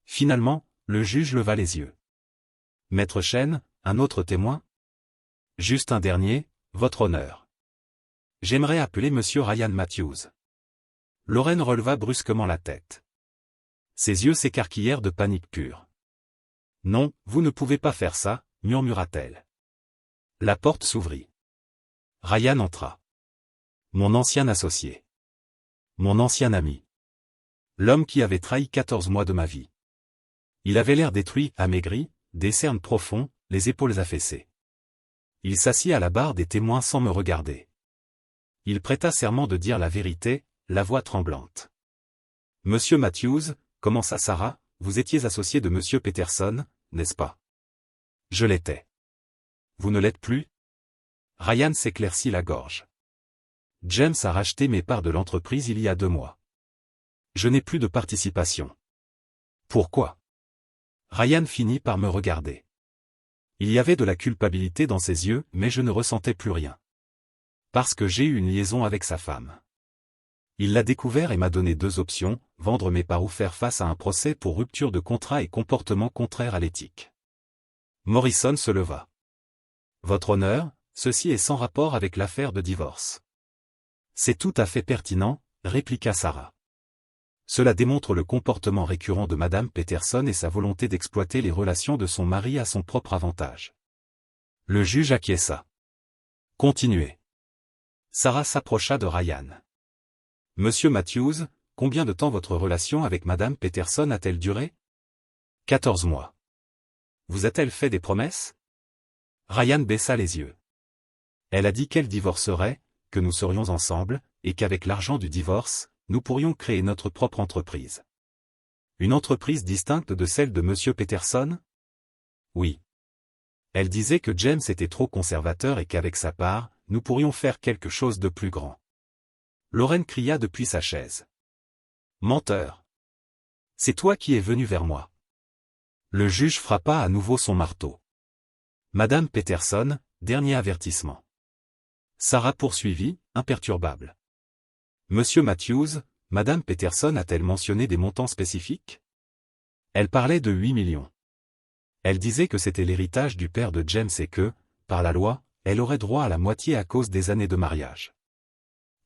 Finalement, le juge leva les yeux. Maître Chen, un autre témoin? Juste un dernier, votre honneur. J'aimerais appeler Monsieur Ryan Matthews. Lorraine releva brusquement la tête. Ses yeux s'écarquillèrent de panique pure. Non, vous ne pouvez pas faire ça, murmura-t-elle. La porte s'ouvrit. Ryan entra. Mon ancien associé. Mon ancien ami. L'homme qui avait trahi 14 mois de ma vie. Il avait l'air détruit, amaigri, des cernes profonds, les épaules affaissées. Il s'assit à la barre des témoins sans me regarder. Il prêta serment de dire la vérité, la voix tremblante. Monsieur Matthews, commença Sarah, vous étiez associé de Monsieur Peterson, n'est-ce pas? Je l'étais. Vous ne l'êtes plus? Ryan s'éclaircit la gorge. James a racheté mes parts de l'entreprise il y a 2 mois. Je n'ai plus de participation. Pourquoi? Ryan finit par me regarder. Il y avait de la culpabilité dans ses yeux, mais je ne ressentais plus rien. Parce que j'ai eu une liaison avec sa femme. Il l'a découvert et m'a donné 2 options, vendre mes parts ou faire face à un procès pour rupture de contrat et comportement contraire à l'éthique. Morrison se leva. Votre honneur, ceci est sans rapport avec l'affaire de divorce. C'est tout à fait pertinent, répliqua Sarah. Cela démontre le comportement récurrent de Madame Peterson et sa volonté d'exploiter les relations de son mari à son propre avantage. Le juge acquiesça. Continuez. Sarah s'approcha de Ryan. Monsieur Matthews, combien de temps votre relation avec Madame Peterson a-t-elle duré? 14 mois. Vous a-t-elle fait des promesses? Ryan baissa les yeux. Elle a dit qu'elle divorcerait, que nous serions ensemble, et qu'avec l'argent du divorce, nous pourrions créer notre propre entreprise. Une entreprise distincte de celle de Monsieur Peterson? Oui. Elle disait que James était trop conservateur et qu'avec sa part, nous pourrions faire quelque chose de plus grand. Lorraine cria depuis sa chaise. Menteur! C'est toi qui es venu vers moi. Le juge frappa à nouveau son marteau. Madame Peterson, dernier avertissement. Sarah poursuivit, imperturbable. Monsieur Matthews, Madame Peterson a-t-elle mentionné des montants spécifiques? Elle parlait de 8 millions. Elle disait que c'était l'héritage du père de James et que, par la loi, elle aurait droit à la moitié à cause des années de mariage.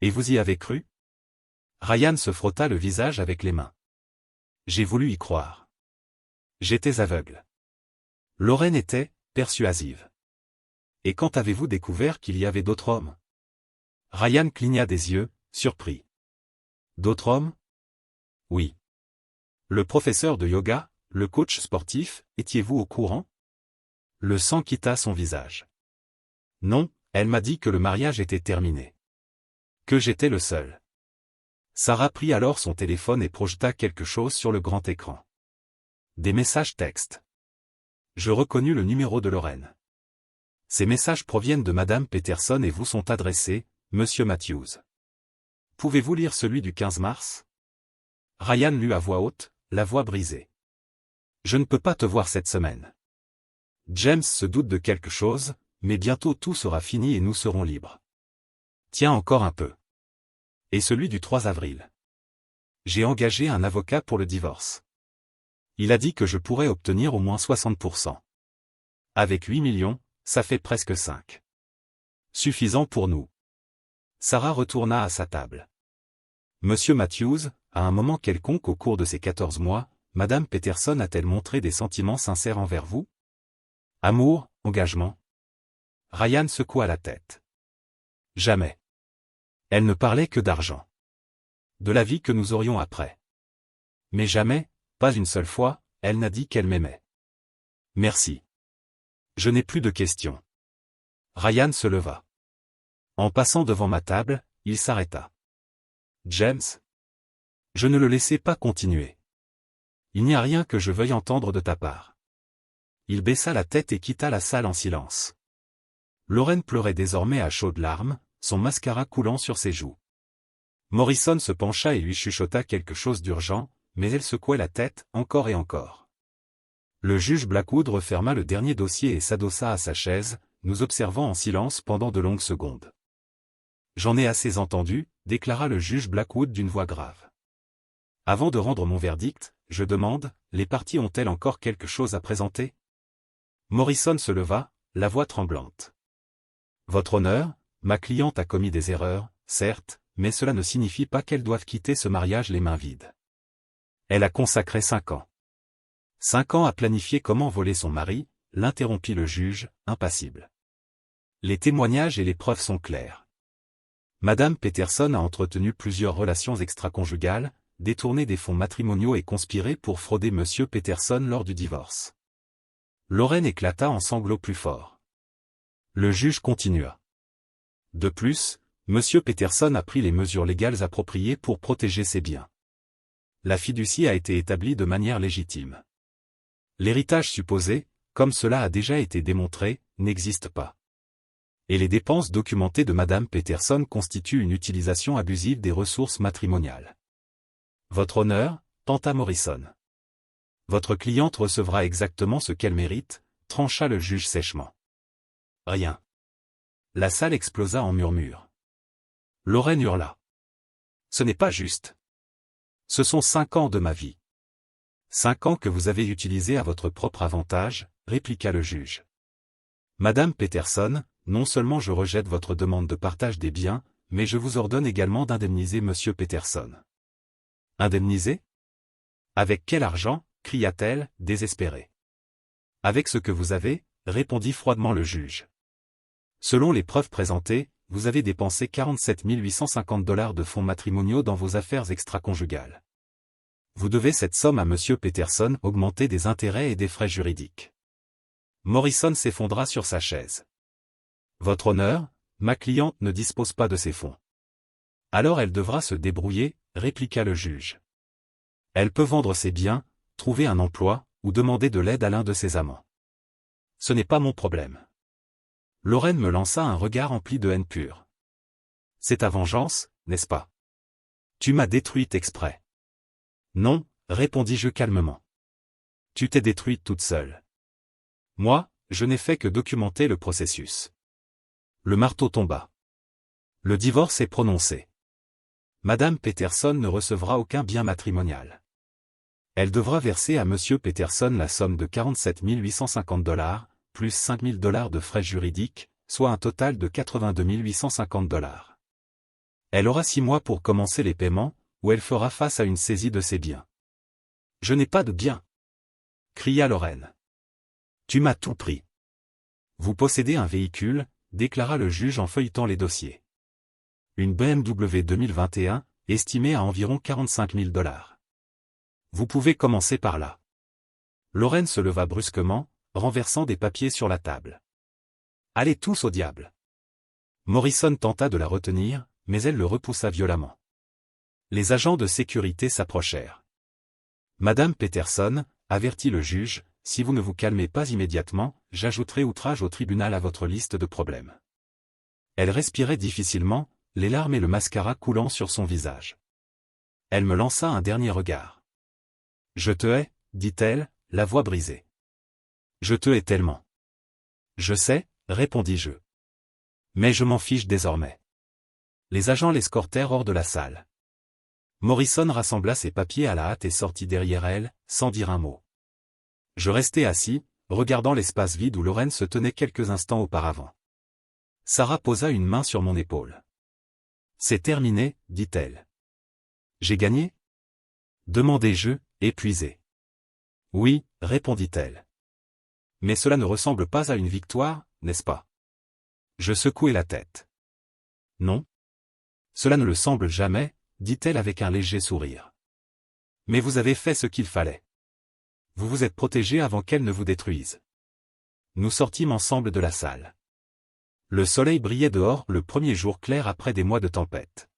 Et vous y avez cru? Ryan se frotta le visage avec les mains. J'ai voulu y croire. J'étais aveugle. Lorraine était persuasive. Et quand avez-vous découvert qu'il y avait d'autres hommes? Ryan cligna des yeux, surpris. D'autres hommes? Oui. Le professeur de yoga, le coach sportif, étiez-vous au courant? Le sang quitta son visage. Non, elle m'a dit que le mariage était terminé. Que j'étais le seul. Sarah prit alors son téléphone et projeta quelque chose sur le grand écran. Des messages textes. Je reconnus le numéro de Lorraine. Ces messages proviennent de Madame Peterson et vous sont adressés, Monsieur Matthews. Pouvez-vous lire celui du 15 mars? Ryan lut à voix haute, la voix brisée. Je ne peux pas te voir cette semaine. James se doute de quelque chose, mais bientôt tout sera fini et nous serons libres. Tiens encore un peu. Et celui du 3 avril. J'ai engagé un avocat pour le divorce. Il a dit que je pourrais obtenir au moins 60%. Avec 8 millions, ça fait presque 5. Suffisant pour nous. Sarah retourna à sa table. Monsieur Matthews, à un moment quelconque au cours de ces 14 mois, Madame Peterson a-t-elle montré des sentiments sincères envers vous? Amour, engagement? Ryan secoua la tête. Jamais. Elle ne parlait que d'argent. De la vie que nous aurions après. Mais jamais, pas une seule fois, elle n'a dit qu'elle m'aimait. Merci. Je n'ai plus de questions. Ryan se leva. En passant devant ma table, il s'arrêta. James? Je ne le laissai pas continuer. Il n'y a rien que je veuille entendre de ta part. Il baissa la tête et quitta la salle en silence. Lorraine pleurait désormais à chaudes larmes, son mascara coulant sur ses joues. Morrison se pencha et lui chuchota quelque chose d'urgent, mais elle secouait la tête, encore et encore. Le juge Blackwood referma le dernier dossier et s'adossa à sa chaise, nous observant en silence pendant de longues secondes. J'en ai assez entendu, déclara le juge Blackwood d'une voix grave. Avant de rendre mon verdict, je demande, les parties ont-elles encore quelque chose à présenter? Morrison se leva, la voix tremblante. Votre honneur, ma cliente a commis des erreurs, certes, mais cela ne signifie pas qu'elle doive quitter ce mariage les mains vides. Elle a consacré 5 ans. 5 ans à planifier comment voler son mari, l'interrompit le juge, impassible. Les témoignages et les preuves sont clairs. Madame Peterson a entretenu plusieurs relations extra-conjugales, détourné des fonds matrimoniaux et conspiré pour frauder Monsieur Peterson lors du divorce. Lorraine éclata en sanglots plus forts. Le juge continua. De plus, Monsieur Peterson a pris les mesures légales appropriées pour protéger ses biens. La fiducie a été établie de manière légitime. L'héritage supposé, comme cela a déjà été démontré, n'existe pas. Et les dépenses documentées de Madame Peterson constituent une utilisation abusive des ressources matrimoniales. Votre honneur, tenta Morrison. Votre cliente recevra exactement ce qu'elle mérite, trancha le juge sèchement. Rien. La salle explosa en murmures. Lorraine hurla. Ce n'est pas juste. Ce sont 5 ans de ma vie. 5 ans que vous avez utilisés à votre propre avantage, répliqua le juge. Madame Peterson, non seulement je rejette votre demande de partage des biens, mais je vous ordonne également d'indemniser Monsieur Peterson. Indemniser? Avec quel argent? Cria-t-elle, désespérée. Avec ce que vous avez, répondit froidement le juge. Selon les preuves présentées, vous avez dépensé 47 850 $ de fonds matrimoniaux dans vos affaires extra-conjugales. Vous devez cette somme à Monsieur Peterson, augmentée des intérêts et des frais juridiques. Morrison s'effondra sur sa chaise. Votre honneur, ma cliente ne dispose pas de ces fonds. Alors elle devra se débrouiller, répliqua le juge. Elle peut vendre ses biens, trouver un emploi, ou demander de l'aide à l'un de ses amants. Ce n'est pas mon problème. Lorraine me lança un regard empli de haine pure. C'est ta vengeance, n'est-ce pas? Tu m'as détruite exprès. Non, répondis-je calmement. Tu t'es détruite toute seule. Moi, je n'ai fait que documenter le processus. Le marteau tomba. Le divorce est prononcé. Madame Peterson ne recevra aucun bien matrimonial. Elle devra verser à Monsieur Peterson la somme de 47 850 $, plus 5 000 $ de frais juridiques, soit un total de 82 850 $. Elle aura 6 mois pour commencer les paiements, ou elle fera face à une saisie de ses biens. Je n'ai pas de biens, cria Lorraine. Tu m'as tout pris. Vous possédez un véhicule, déclara le juge en feuilletant les dossiers. Une BMW 2021, estimée à environ 45 000 $. Vous pouvez commencer par là. Lorraine se leva brusquement, renversant des papiers sur la table. Allez tous au diable. Morrison tenta de la retenir, mais elle le repoussa violemment. Les agents de sécurité s'approchèrent. Madame Peterson, avertit le juge, si vous ne vous calmez pas immédiatement, j'ajouterai outrage au tribunal à votre liste de problèmes. Elle respirait difficilement, les larmes et le mascara coulant sur son visage. Elle me lança un dernier regard. Je te hais, dit-elle, la voix brisée. Je te hais tellement. Je sais, répondis-je. Mais je m'en fiche désormais. Les agents l'escortèrent hors de la salle. Morrison rassembla ses papiers à la hâte et sortit derrière elle, sans dire un mot. Je restai assis, regardant l'espace vide où Lorraine se tenait quelques instants auparavant. Sarah posa une main sur mon épaule. C'est terminé, dit-elle. J'ai gagné? Demandai-je, épuisé. Oui, répondit-elle. Mais cela ne ressemble pas à une victoire, n'est-ce pas? Je secouai la tête. Non. Cela ne le semble jamais, dit-elle avec un léger sourire. Mais vous avez fait ce qu'il fallait. Vous vous êtes protégé avant qu'elle ne vous détruise. Nous sortîmes ensemble de la salle. Le soleil brillait dehors, le premier jour clair après des mois de tempête.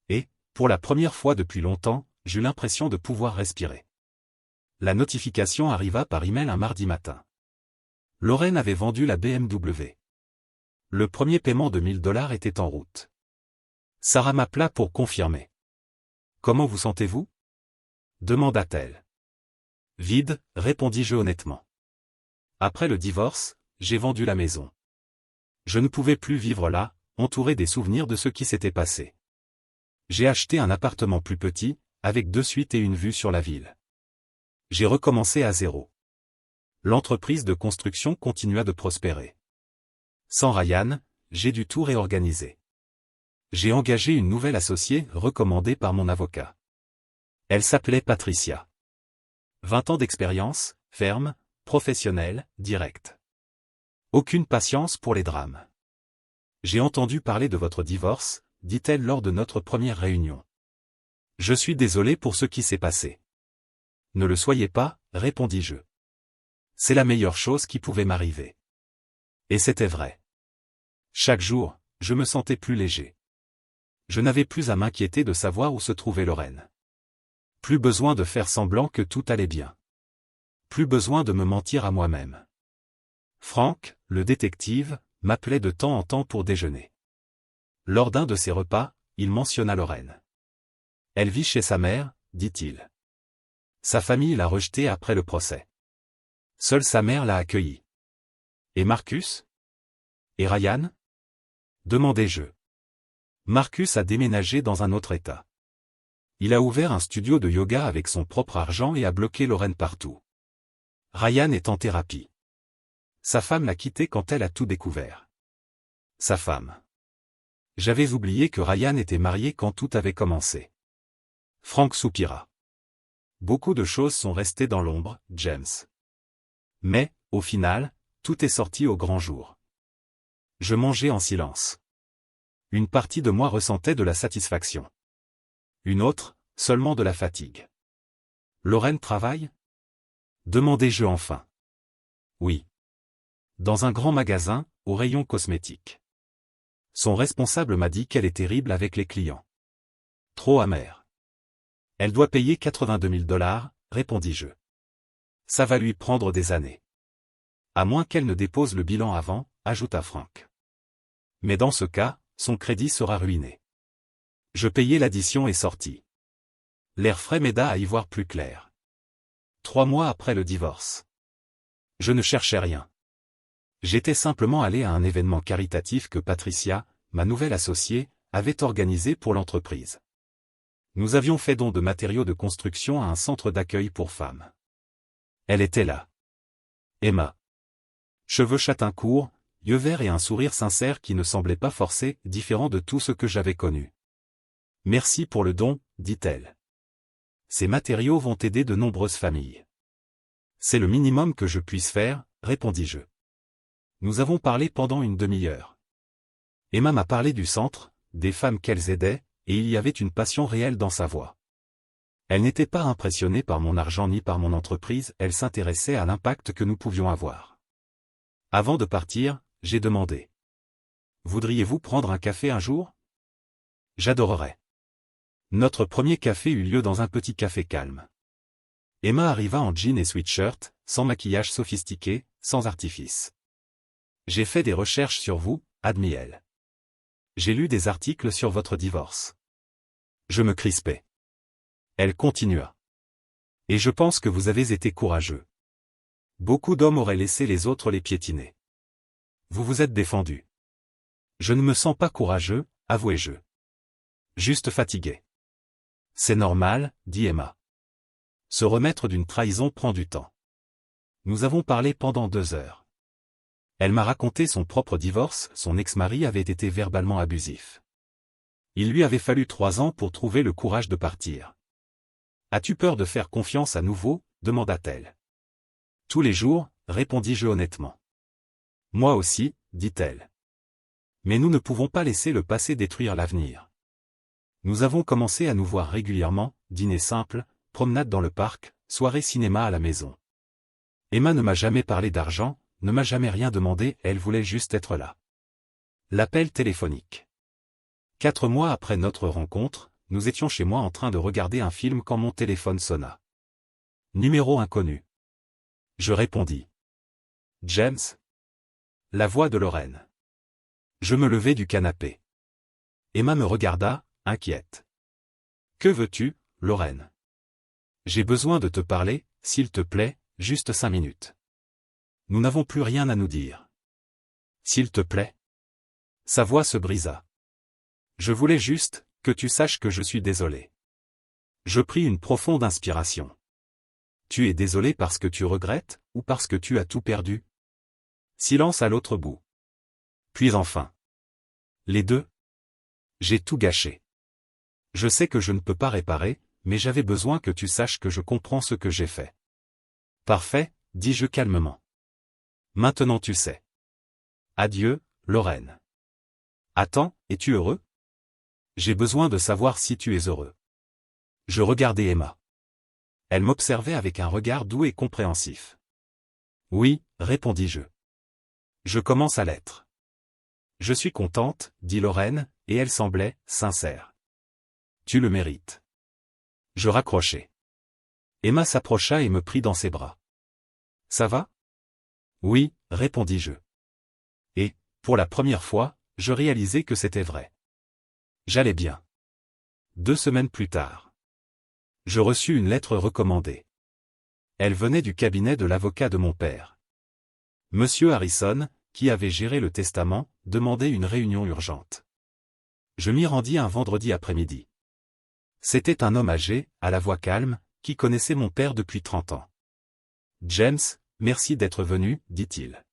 Et, pour la première fois depuis longtemps, j'eus l'impression de pouvoir respirer. La notification arriva par email un mardi matin. Lorraine avait vendu la BMW. Le premier paiement de 1 000 $ était en route. Sarah m'appela pour confirmer. Comment vous sentez-vous? Demanda-t-elle. Vide, répondis-je honnêtement. Après le divorce, j'ai vendu la maison. Je ne pouvais plus vivre là, entouré des souvenirs de ce qui s'était passé. J'ai acheté un appartement plus petit, avec 2 suites et une vue sur la ville. J'ai recommencé à zéro. L'entreprise de construction continua de prospérer. Sans Ryan, j'ai dû tout réorganiser. J'ai engagé une nouvelle associée, recommandée par mon avocat. Elle s'appelait Patricia. 20 ans d'expérience, ferme, professionnelle, directe. Aucune patience pour les drames. J'ai entendu parler de votre divorce, dit-elle lors de notre première réunion. Je suis désolé pour ce qui s'est passé. Ne le soyez pas, répondis-je. C'est la meilleure chose qui pouvait m'arriver. Et c'était vrai. Chaque jour, je me sentais plus léger. Je n'avais plus à m'inquiéter de savoir où se trouvait Lorraine. Plus besoin de faire semblant que tout allait bien. Plus besoin de me mentir à moi-même. Frank, le détective, m'appelait de temps en temps pour déjeuner. Lors d'un de ses repas, il mentionna Lorraine. Elle vit chez sa mère, dit-il. Sa famille l'a rejetée après le procès. Seule sa mère l'a accueillie. Et Marcus? Et Ryan? Demandai-je. Marcus a déménagé dans un autre état. Il a ouvert un studio de yoga avec son propre argent et a bloqué Lorraine partout. Ryan est en thérapie. Sa femme l'a quitté quand elle a tout découvert. Sa femme. J'avais oublié que Ryan était marié quand tout avait commencé. Frank soupira. Beaucoup de choses sont restées dans l'ombre, James. Mais, au final, tout est sorti au grand jour. Je mangeais en silence. Une partie de moi ressentait de la satisfaction. Une autre, seulement de la fatigue. Lorraine travaille ? Demandai-je enfin. Oui. Dans un grand magasin, au rayon cosmétique. Son responsable m'a dit qu'elle est terrible avec les clients. Trop amère. Elle doit payer 82 000 $, répondis-je. Ça va lui prendre des années. À moins qu'elle ne dépose le bilan avant, ajouta Frank. Mais dans ce cas, son crédit sera ruiné. Je payai l'addition et sortis. L'air frais m'aida à y voir plus clair. 3 mois après le divorce. Je ne cherchais rien. J'étais simplement allé à un événement caritatif que Patricia, ma nouvelle associée, avait organisé pour l'entreprise. Nous avions fait don de matériaux de construction à un centre d'accueil pour femmes. Elle était là. Emma. Cheveux châtain courts, yeux verts et un sourire sincère qui ne semblait pas forcé, différent de tout ce que j'avais connu. Merci pour le don, dit-elle. Ces matériaux vont aider de nombreuses familles. C'est le minimum que je puisse faire, répondis-je. Nous avons parlé pendant une demi-heure. Emma m'a parlé du centre, des femmes qu'elles aidaient, et il y avait une passion réelle dans sa voix. Elle n'était pas impressionnée par mon argent ni par mon entreprise, elle s'intéressait à l'impact que nous pouvions avoir. Avant de partir, j'ai demandé. Voudriez-vous prendre un café un jour ? J'adorerais. Notre premier café eut lieu dans un petit café calme. Emma arriva en jean et sweatshirt, sans maquillage sophistiqué, sans artifice. J'ai fait des recherches sur vous, admit-elle. J'ai lu des articles sur votre divorce. Je me crispai. Elle continua. Et je pense que vous avez été courageux. Beaucoup d'hommes auraient laissé les autres les piétiner. Vous vous êtes défendu. Je ne me sens pas courageux, avouai-je. Juste fatigué. C'est normal, dit Emma. Se remettre d'une trahison prend du temps. Nous avons parlé pendant 2 heures. Elle m'a raconté son propre divorce, son ex-mari avait été verbalement abusif. Il lui avait fallu 3 ans pour trouver le courage de partir. As-tu peur de faire confiance à nouveau ? Demanda-t-elle. Tous les jours, répondis-je honnêtement. Moi aussi, dit-elle. Mais nous ne pouvons pas laisser le passé détruire l'avenir. Nous avons commencé à nous voir régulièrement, dîner simple, promenade dans le parc, soirée cinéma à la maison. Emma ne m'a jamais parlé d'argent, ne m'a jamais rien demandé, elle voulait juste être là. L'appel téléphonique. 4 mois après notre rencontre, nous étions chez moi en train de regarder un film quand mon téléphone sonna. Numéro inconnu. Je répondis. James. La voix de Lorraine. Je me levai du canapé. Emma me regarda, inquiète. Que veux-tu, Lorraine ? J'ai besoin de te parler, s'il te plaît, juste 5 minutes. Nous n'avons plus rien à nous dire. S'il te plaît. Sa voix se brisa. Je voulais juste que tu saches que je suis désolé. Je pris une profonde inspiration. Tu es désolé parce que tu regrettes, ou parce que tu as tout perdu ? Silence à l'autre bout. Puis enfin. Les deux. J'ai tout gâché. Je sais que je ne peux pas réparer, mais j'avais besoin que tu saches que je comprends ce que j'ai fait. Parfait, dis-je calmement. Maintenant tu sais. Adieu, Lorraine. Attends, es-tu heureux ? J'ai besoin de savoir si tu es heureux. Je regardai Emma. Elle m'observait avec un regard doux et compréhensif. Oui, répondis-je. Je commence à l'être. Je suis contente, dit Lorraine, et elle semblait sincère. Tu le mérites. Je raccrochai. Emma s'approcha et me prit dans ses bras. Ça va ? Oui, répondis-je. Et, pour la première fois, je réalisai que c'était vrai. J'allais bien. 2 semaines plus tard. Je reçus une lettre recommandée. Elle venait du cabinet de l'avocat de mon père. Monsieur Harrison, qui avait géré le testament, demandait une réunion urgente. Je m'y rendis un vendredi après-midi. C'était un homme âgé, à la voix calme, qui connaissait mon père depuis 30 ans. James, merci d'être venu, dit-il.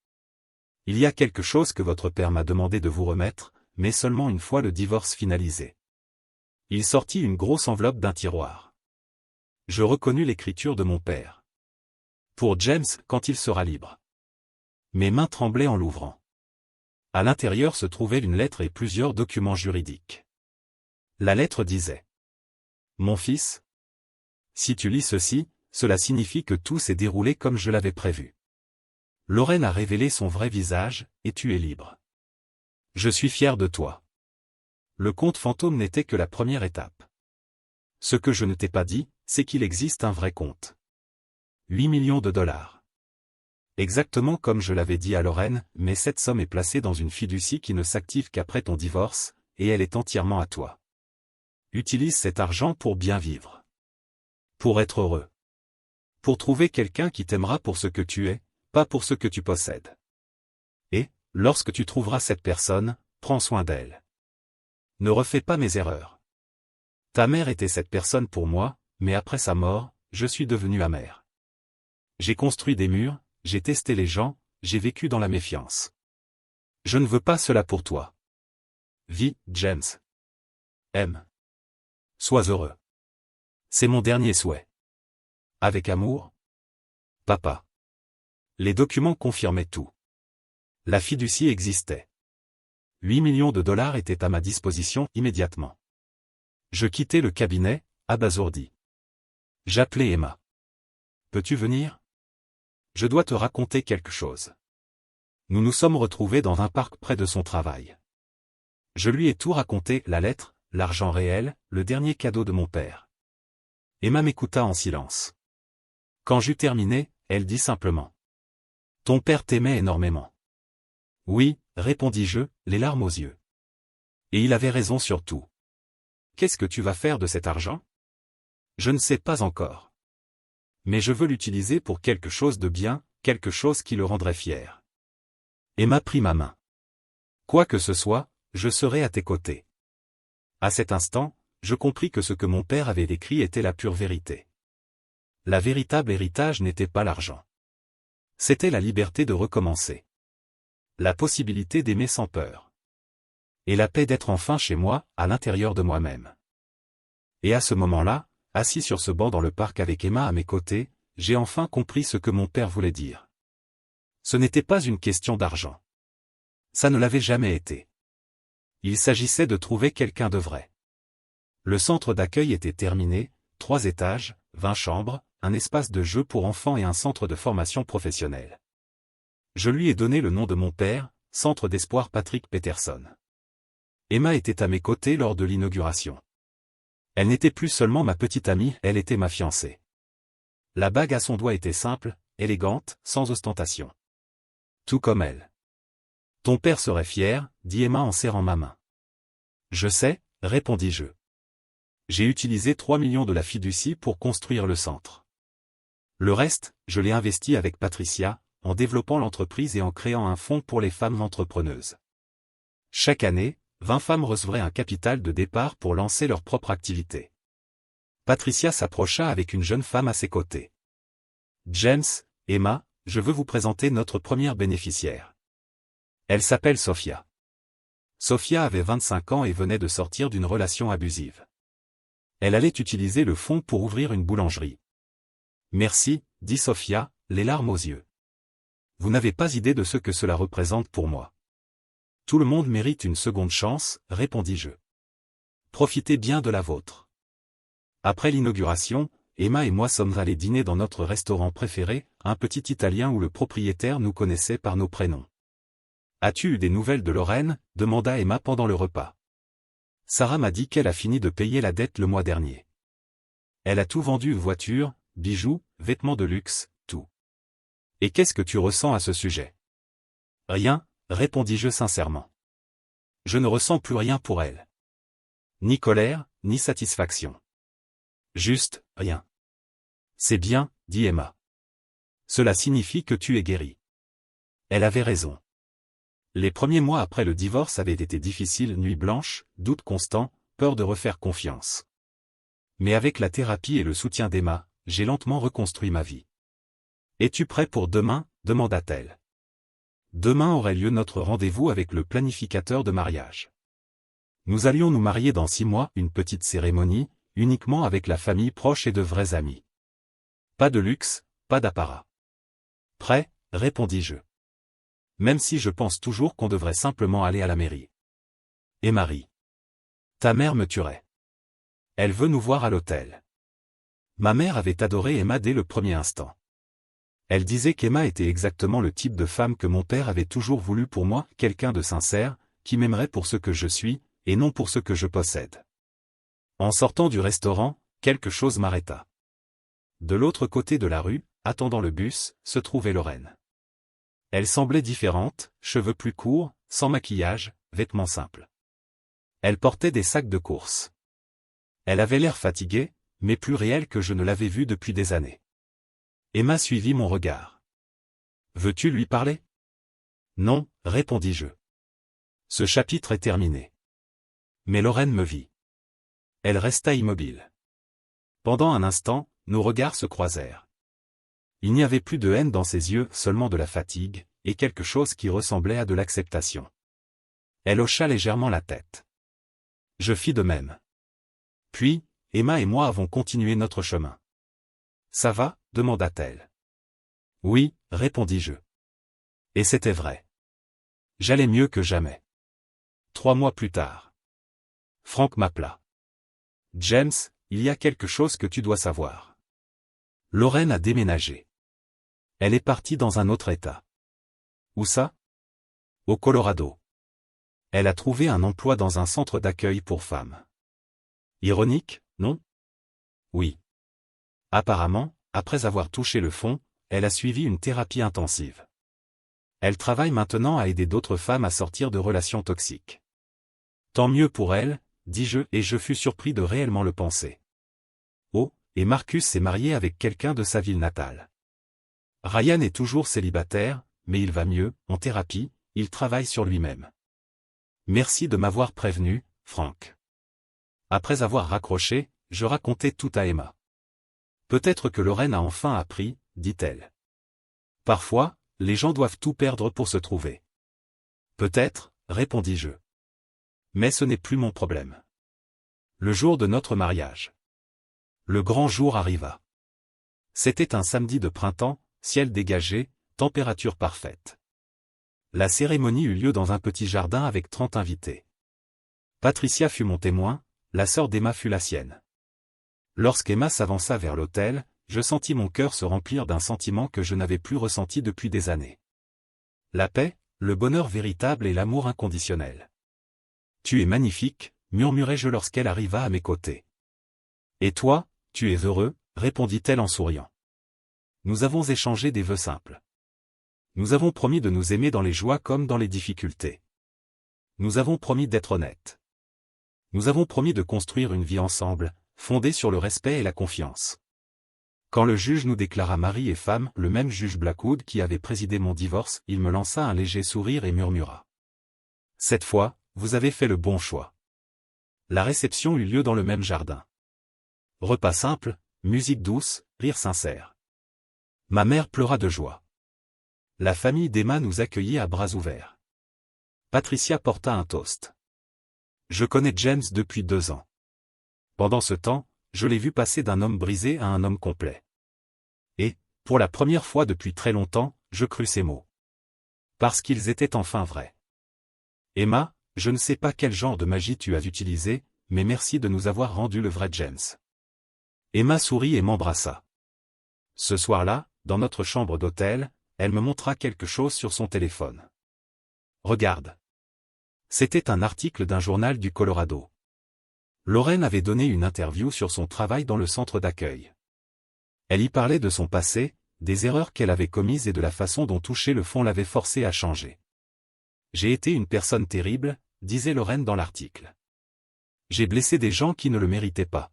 Il y a quelque chose que votre père m'a demandé de vous remettre, mais seulement une fois le divorce finalisé. Il sortit une grosse enveloppe d'un tiroir. Je reconnus l'écriture de mon père. Pour James, quand il sera libre. Mes mains tremblaient en l'ouvrant. À l'intérieur se trouvait une lettre et plusieurs documents juridiques. La lettre disait: Mon fils, si tu lis ceci, cela signifie que tout s'est déroulé comme je l'avais prévu. Lorraine a révélé son vrai visage, et tu es libre. Je suis fier de toi. Le compte fantôme n'était que la première étape. Ce que je ne t'ai pas dit, c'est qu'il existe un vrai compte. 8 millions de dollars. Exactement comme je l'avais dit à Lorraine, mais cette somme est placée dans une fiducie qui ne s'active qu'après ton divorce, et elle est entièrement à toi. Utilise cet argent pour bien vivre. Pour être heureux. Pour trouver quelqu'un qui t'aimera pour ce que tu es, pas pour ce que tu possèdes. Et, lorsque tu trouveras cette personne, prends soin d'elle. Ne refais pas mes erreurs. Ta mère était cette personne pour moi, mais après sa mort, je suis devenu amer. J'ai construit des murs, j'ai testé les gens, j'ai vécu dans la méfiance. Je ne veux pas cela pour toi. Vis, James. Aime. Sois heureux. C'est mon dernier souhait. Avec amour. Papa. Les documents confirmaient tout. La fiducie existait. 8 millions de dollars étaient à ma disposition immédiatement. Je quittai le cabinet, abasourdi. J'appelai Emma. Peux-tu venir? Je dois te raconter quelque chose. Nous nous sommes retrouvés dans un parc près de son travail. Je lui ai tout raconté, la lettre, l'argent réel, le dernier cadeau de mon père. Emma m'écouta en silence. Quand j'eus terminé, elle dit simplement: Ton père t'aimait énormément. Oui, répondis-je, les larmes aux yeux. Et il avait raison sur tout. Qu'est-ce que tu vas faire de cet argent? Je ne sais pas encore. Mais je veux l'utiliser pour quelque chose de bien, quelque chose qui le rendrait fier. Emma prit ma main. Quoi que ce soit, je serai à tes côtés. À cet instant, je compris que ce que mon père avait écrit était la pure vérité. La véritable héritage n'était pas l'argent. C'était la liberté de recommencer. La possibilité d'aimer sans peur. Et la paix d'être enfin chez moi, à l'intérieur de moi-même. Et à ce moment-là, assis sur ce banc dans le parc avec Emma à mes côtés, j'ai enfin compris ce que mon père voulait dire. Ce n'était pas une question d'argent. Ça ne l'avait jamais été. Il s'agissait de trouver quelqu'un de vrai. Le centre d'accueil était terminé, 3 étages, 20 chambres, un espace de jeu pour enfants et un centre de formation professionnelle. Je lui ai donné le nom de mon père, Centre d'Espoir Patrick Peterson. Emma était à mes côtés lors de l'inauguration. Elle n'était plus seulement ma petite amie, elle était ma fiancée. La bague à son doigt était simple, élégante, sans ostentation. Tout comme elle. Ton père serait fier, dit Emma en serrant ma main. Je sais, répondis-je. J'ai utilisé 3 millions de la fiducie pour construire le centre. Le reste, je l'ai investi avec Patricia, en développant l'entreprise et en créant un fonds pour les femmes entrepreneuses. Chaque année, 20 femmes recevraient un capital de départ pour lancer leur propre activité. Patricia s'approcha avec une jeune femme à ses côtés. James, Emma, je veux vous présenter notre première bénéficiaire. Elle s'appelle Sophia. Sophia avait 25 ans et venait de sortir d'une relation abusive. Elle allait utiliser le fonds pour ouvrir une boulangerie. Merci, dit Sophia, les larmes aux yeux. Vous n'avez pas idée de ce que cela représente pour moi. Tout le monde mérite une seconde chance, répondis-je. Profitez bien de la vôtre. Après l'inauguration, Emma et moi sommes allés dîner dans notre restaurant préféré, un petit italien où le propriétaire nous connaissait par nos prénoms. As-tu eu des nouvelles de Lorraine? Demanda Emma pendant le repas. Sarah m'a dit qu'elle a fini de payer la dette le mois dernier. Elle a tout vendu, voiture, bijoux, vêtements de luxe, tout. Et qu'est-ce que tu ressens à ce sujet? Rien, répondis-je sincèrement. Je ne ressens plus rien pour elle. Ni colère, ni satisfaction. Juste, rien. C'est bien, dit Emma. Cela signifie que tu es guérie. Elle avait raison. Les premiers mois après le divorce avaient été difficiles, nuits blanches, doutes constants, peur de refaire confiance. Mais avec la thérapie et le soutien d'Emma, j'ai lentement reconstruit ma vie. Es-tu prêt pour demain? Demanda-t-elle. Demain aurait lieu notre rendez-vous avec le planificateur de mariage. Nous allions nous marier dans 6 mois, une petite cérémonie, uniquement avec la famille proche et de vrais amis. Pas de luxe, pas d'apparat. Prêt, répondis-je. Même si je pense toujours qu'on devrait simplement aller à la mairie. Et Marie. Ta mère me tuerait. Elle veut nous voir à l'hôtel. Ma mère avait adoré Emma dès le premier instant. Elle disait qu'Emma était exactement le type de femme que mon père avait toujours voulu pour moi, quelqu'un de sincère, qui m'aimerait pour ce que je suis, et non pour ce que je possède. En sortant du restaurant, quelque chose m'arrêta. De l'autre côté de la rue, attendant le bus, se trouvait Lorraine. Elle semblait différente, cheveux plus courts, sans maquillage, vêtements simples. Elle portait des sacs de course. Elle avait l'air fatiguée, mais plus réelle que je ne l'avais vue depuis des années. Emma suivit mon regard. « Veux-tu lui parler ?»« Non, répondis-je. Ce chapitre est terminé. » Mais Lorraine me vit. Elle resta immobile. Pendant un instant, nos regards se croisèrent. Il n'y avait plus de haine dans ses yeux, seulement de la fatigue, et quelque chose qui ressemblait à de l'acceptation. Elle hocha légèrement la tête. Je fis de même. Puis, Emma et moi avons continué notre chemin. « Ça va ?» demanda-t-elle. « Oui, répondis-je. » Et c'était vrai. J'allais mieux que jamais. 3 mois plus tard. Frank m'appela. « James, il y a quelque chose que tu dois savoir. Lorraine a déménagé. Elle est partie dans un autre état. » « Où ça ? » ? « Au Colorado. Elle a trouvé un emploi dans un centre d'accueil pour femmes. » Ironique, non ? Oui. Apparemment, après avoir touché le fond, elle a suivi une thérapie intensive. Elle travaille maintenant à aider d'autres femmes à sortir de relations toxiques. Tant mieux pour elle, dis-je, et je fus surpris de réellement le penser. Oh, et Marcus s'est marié avec quelqu'un de sa ville natale. Ryan est toujours célibataire, mais il va mieux, en thérapie, il travaille sur lui-même. Merci de m'avoir prévenu, Frank. Après avoir raccroché, je racontai tout à Emma. Peut-être que Lorraine a enfin appris, dit-elle. Parfois, les gens doivent tout perdre pour se trouver. Peut-être, répondis-je. Mais ce n'est plus mon problème. Le jour de notre mariage. Le grand jour arriva. C'était un samedi de printemps, ciel dégagé, température parfaite. La cérémonie eut lieu dans un petit jardin avec 30 invités. Patricia fut mon témoin, la sœur d'Emma fut la sienne. Lorsqu'Emma s'avança vers l'autel, je sentis mon cœur se remplir d'un sentiment que je n'avais plus ressenti depuis des années. La paix, le bonheur véritable et l'amour inconditionnel. « Tu es magnifique », murmurai-je lorsqu'elle arriva à mes côtés. « Et toi, tu es heureux ?» répondit-elle en souriant. Nous avons échangé des vœux simples. Nous avons promis de nous aimer dans les joies comme dans les difficultés. Nous avons promis d'être honnêtes. Nous avons promis de construire une vie ensemble, fondée sur le respect et la confiance. Quand le juge nous déclara mari et femme, le même juge Blackwood qui avait présidé mon divorce, il me lança un léger sourire et murmura. « Cette fois, vous avez fait le bon choix. » La réception eut lieu dans le même jardin. Repas simple, musique douce, rire sincère. Ma mère pleura de joie. La famille d'Emma nous accueillit à bras ouverts. Patricia porta un toast. Je connais James depuis 2 ans. Pendant ce temps, je l'ai vu passer d'un homme brisé à un homme complet. Et, pour la première fois depuis très longtemps, je crus ces mots. Parce qu'ils étaient enfin vrais. Emma, je ne sais pas quel genre de magie tu as utilisé, mais merci de nous avoir rendu le vrai James. Emma sourit et m'embrassa. Ce soir-là, dans notre chambre d'hôtel, elle me montra quelque chose sur son téléphone. Regarde. C'était un article d'un journal du Colorado. Lorraine avait donné une interview sur son travail dans le centre d'accueil. Elle y parlait de son passé, des erreurs qu'elle avait commises et de la façon dont toucher le fond l'avait forcée à changer. J'ai été une personne terrible, disait Lorraine dans l'article. J'ai blessé des gens qui ne le méritaient pas.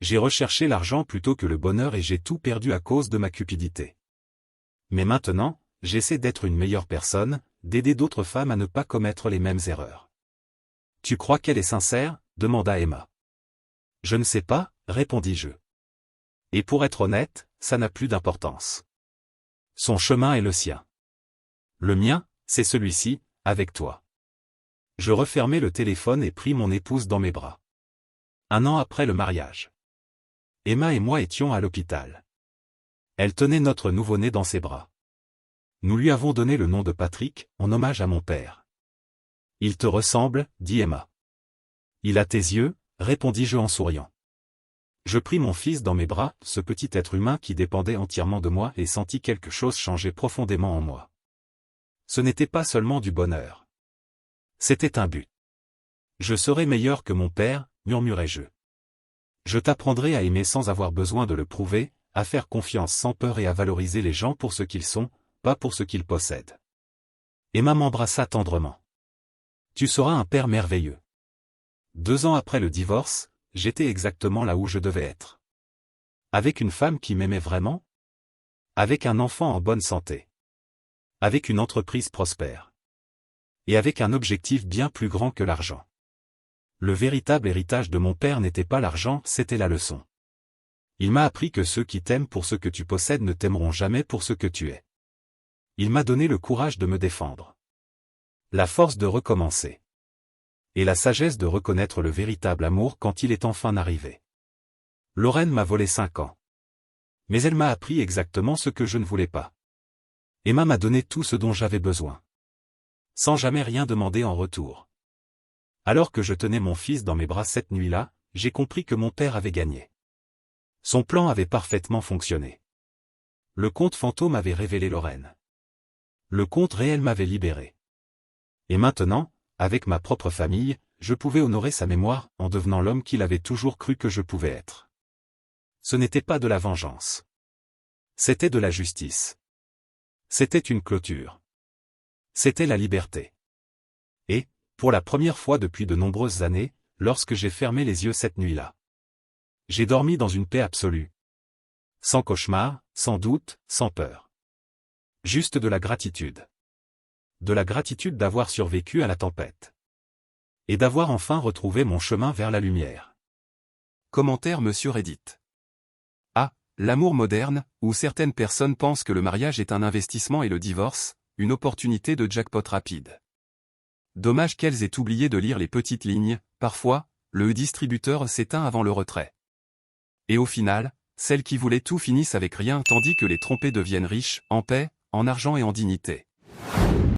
J'ai recherché l'argent plutôt que le bonheur et j'ai tout perdu à cause de ma cupidité. Mais maintenant, j'essaie d'être une meilleure personne, d'aider d'autres femmes à ne pas commettre les mêmes erreurs. Tu crois qu'elle est sincère ? Demanda Emma. Je ne sais pas, répondis-je. Et pour être honnête, ça n'a plus d'importance. Son chemin est le sien. Le mien, c'est celui-ci, avec toi. Je refermai le téléphone et pris mon épouse dans mes bras. 1 an après le mariage. Emma et moi étions à l'hôpital. Elle tenait notre nouveau-né dans ses bras. Nous lui avons donné le nom de Patrick, en hommage à mon père. Il te ressemble, dit Emma. Il a tes yeux, répondis-je en souriant. Je pris mon fils dans mes bras, ce petit être humain qui dépendait entièrement de moi et sentis quelque chose changer profondément en moi. Ce n'était pas seulement du bonheur. C'était un but. Je serai meilleur que mon père, murmurai-je. Je t'apprendrai à aimer sans avoir besoin de le prouver, à faire confiance sans peur et à valoriser les gens pour ce qu'ils sont, pas pour ce qu'ils possèdent. Emma m'embrassa tendrement. Tu seras un père merveilleux. 2 ans après le divorce, j'étais exactement là où je devais être. Avec une femme qui m'aimait vraiment. Avec un enfant en bonne santé. Avec une entreprise prospère. Et avec un objectif bien plus grand que l'argent. Le véritable héritage de mon père n'était pas l'argent, c'était la leçon. Il m'a appris que ceux qui t'aiment pour ce que tu possèdes ne t'aimeront jamais pour ce que tu es. Il m'a donné le courage de me défendre. La force de recommencer. Et la sagesse de reconnaître le véritable amour quand il est enfin arrivé. Lorraine m'a volé 5 ans. Mais elle m'a appris exactement ce que je ne voulais pas. Emma m'a donné tout ce dont j'avais besoin. Sans jamais rien demander en retour. Alors que je tenais mon fils dans mes bras cette nuit-là, j'ai compris que mon père avait gagné. Son plan avait parfaitement fonctionné. Le conte fantôme avait révélé Lorraine. Le conte réel m'avait libéré. Et maintenant, avec ma propre famille, je pouvais honorer sa mémoire en devenant l'homme qu'il avait toujours cru que je pouvais être. Ce n'était pas de la vengeance. C'était de la justice. C'était une clôture. C'était la liberté. Et, pour la première fois depuis de nombreuses années, lorsque j'ai fermé les yeux cette nuit-là, j'ai dormi dans une paix absolue. Sans cauchemar, sans doute, sans peur. Juste de la gratitude. De la gratitude d'avoir survécu à la tempête. Et d'avoir enfin retrouvé mon chemin vers la lumière. Commentaire Monsieur Reddit. Ah, l'amour moderne, où certaines personnes pensent que le mariage est un investissement et le divorce, une opportunité de jackpot rapide. Dommage qu'elles aient oublié de lire les petites lignes, parfois, le distributeur s'éteint avant le retrait. Et au final, celles qui voulaient tout finissent avec rien tandis que les trompés deviennent riches, en paix, en argent et en dignité.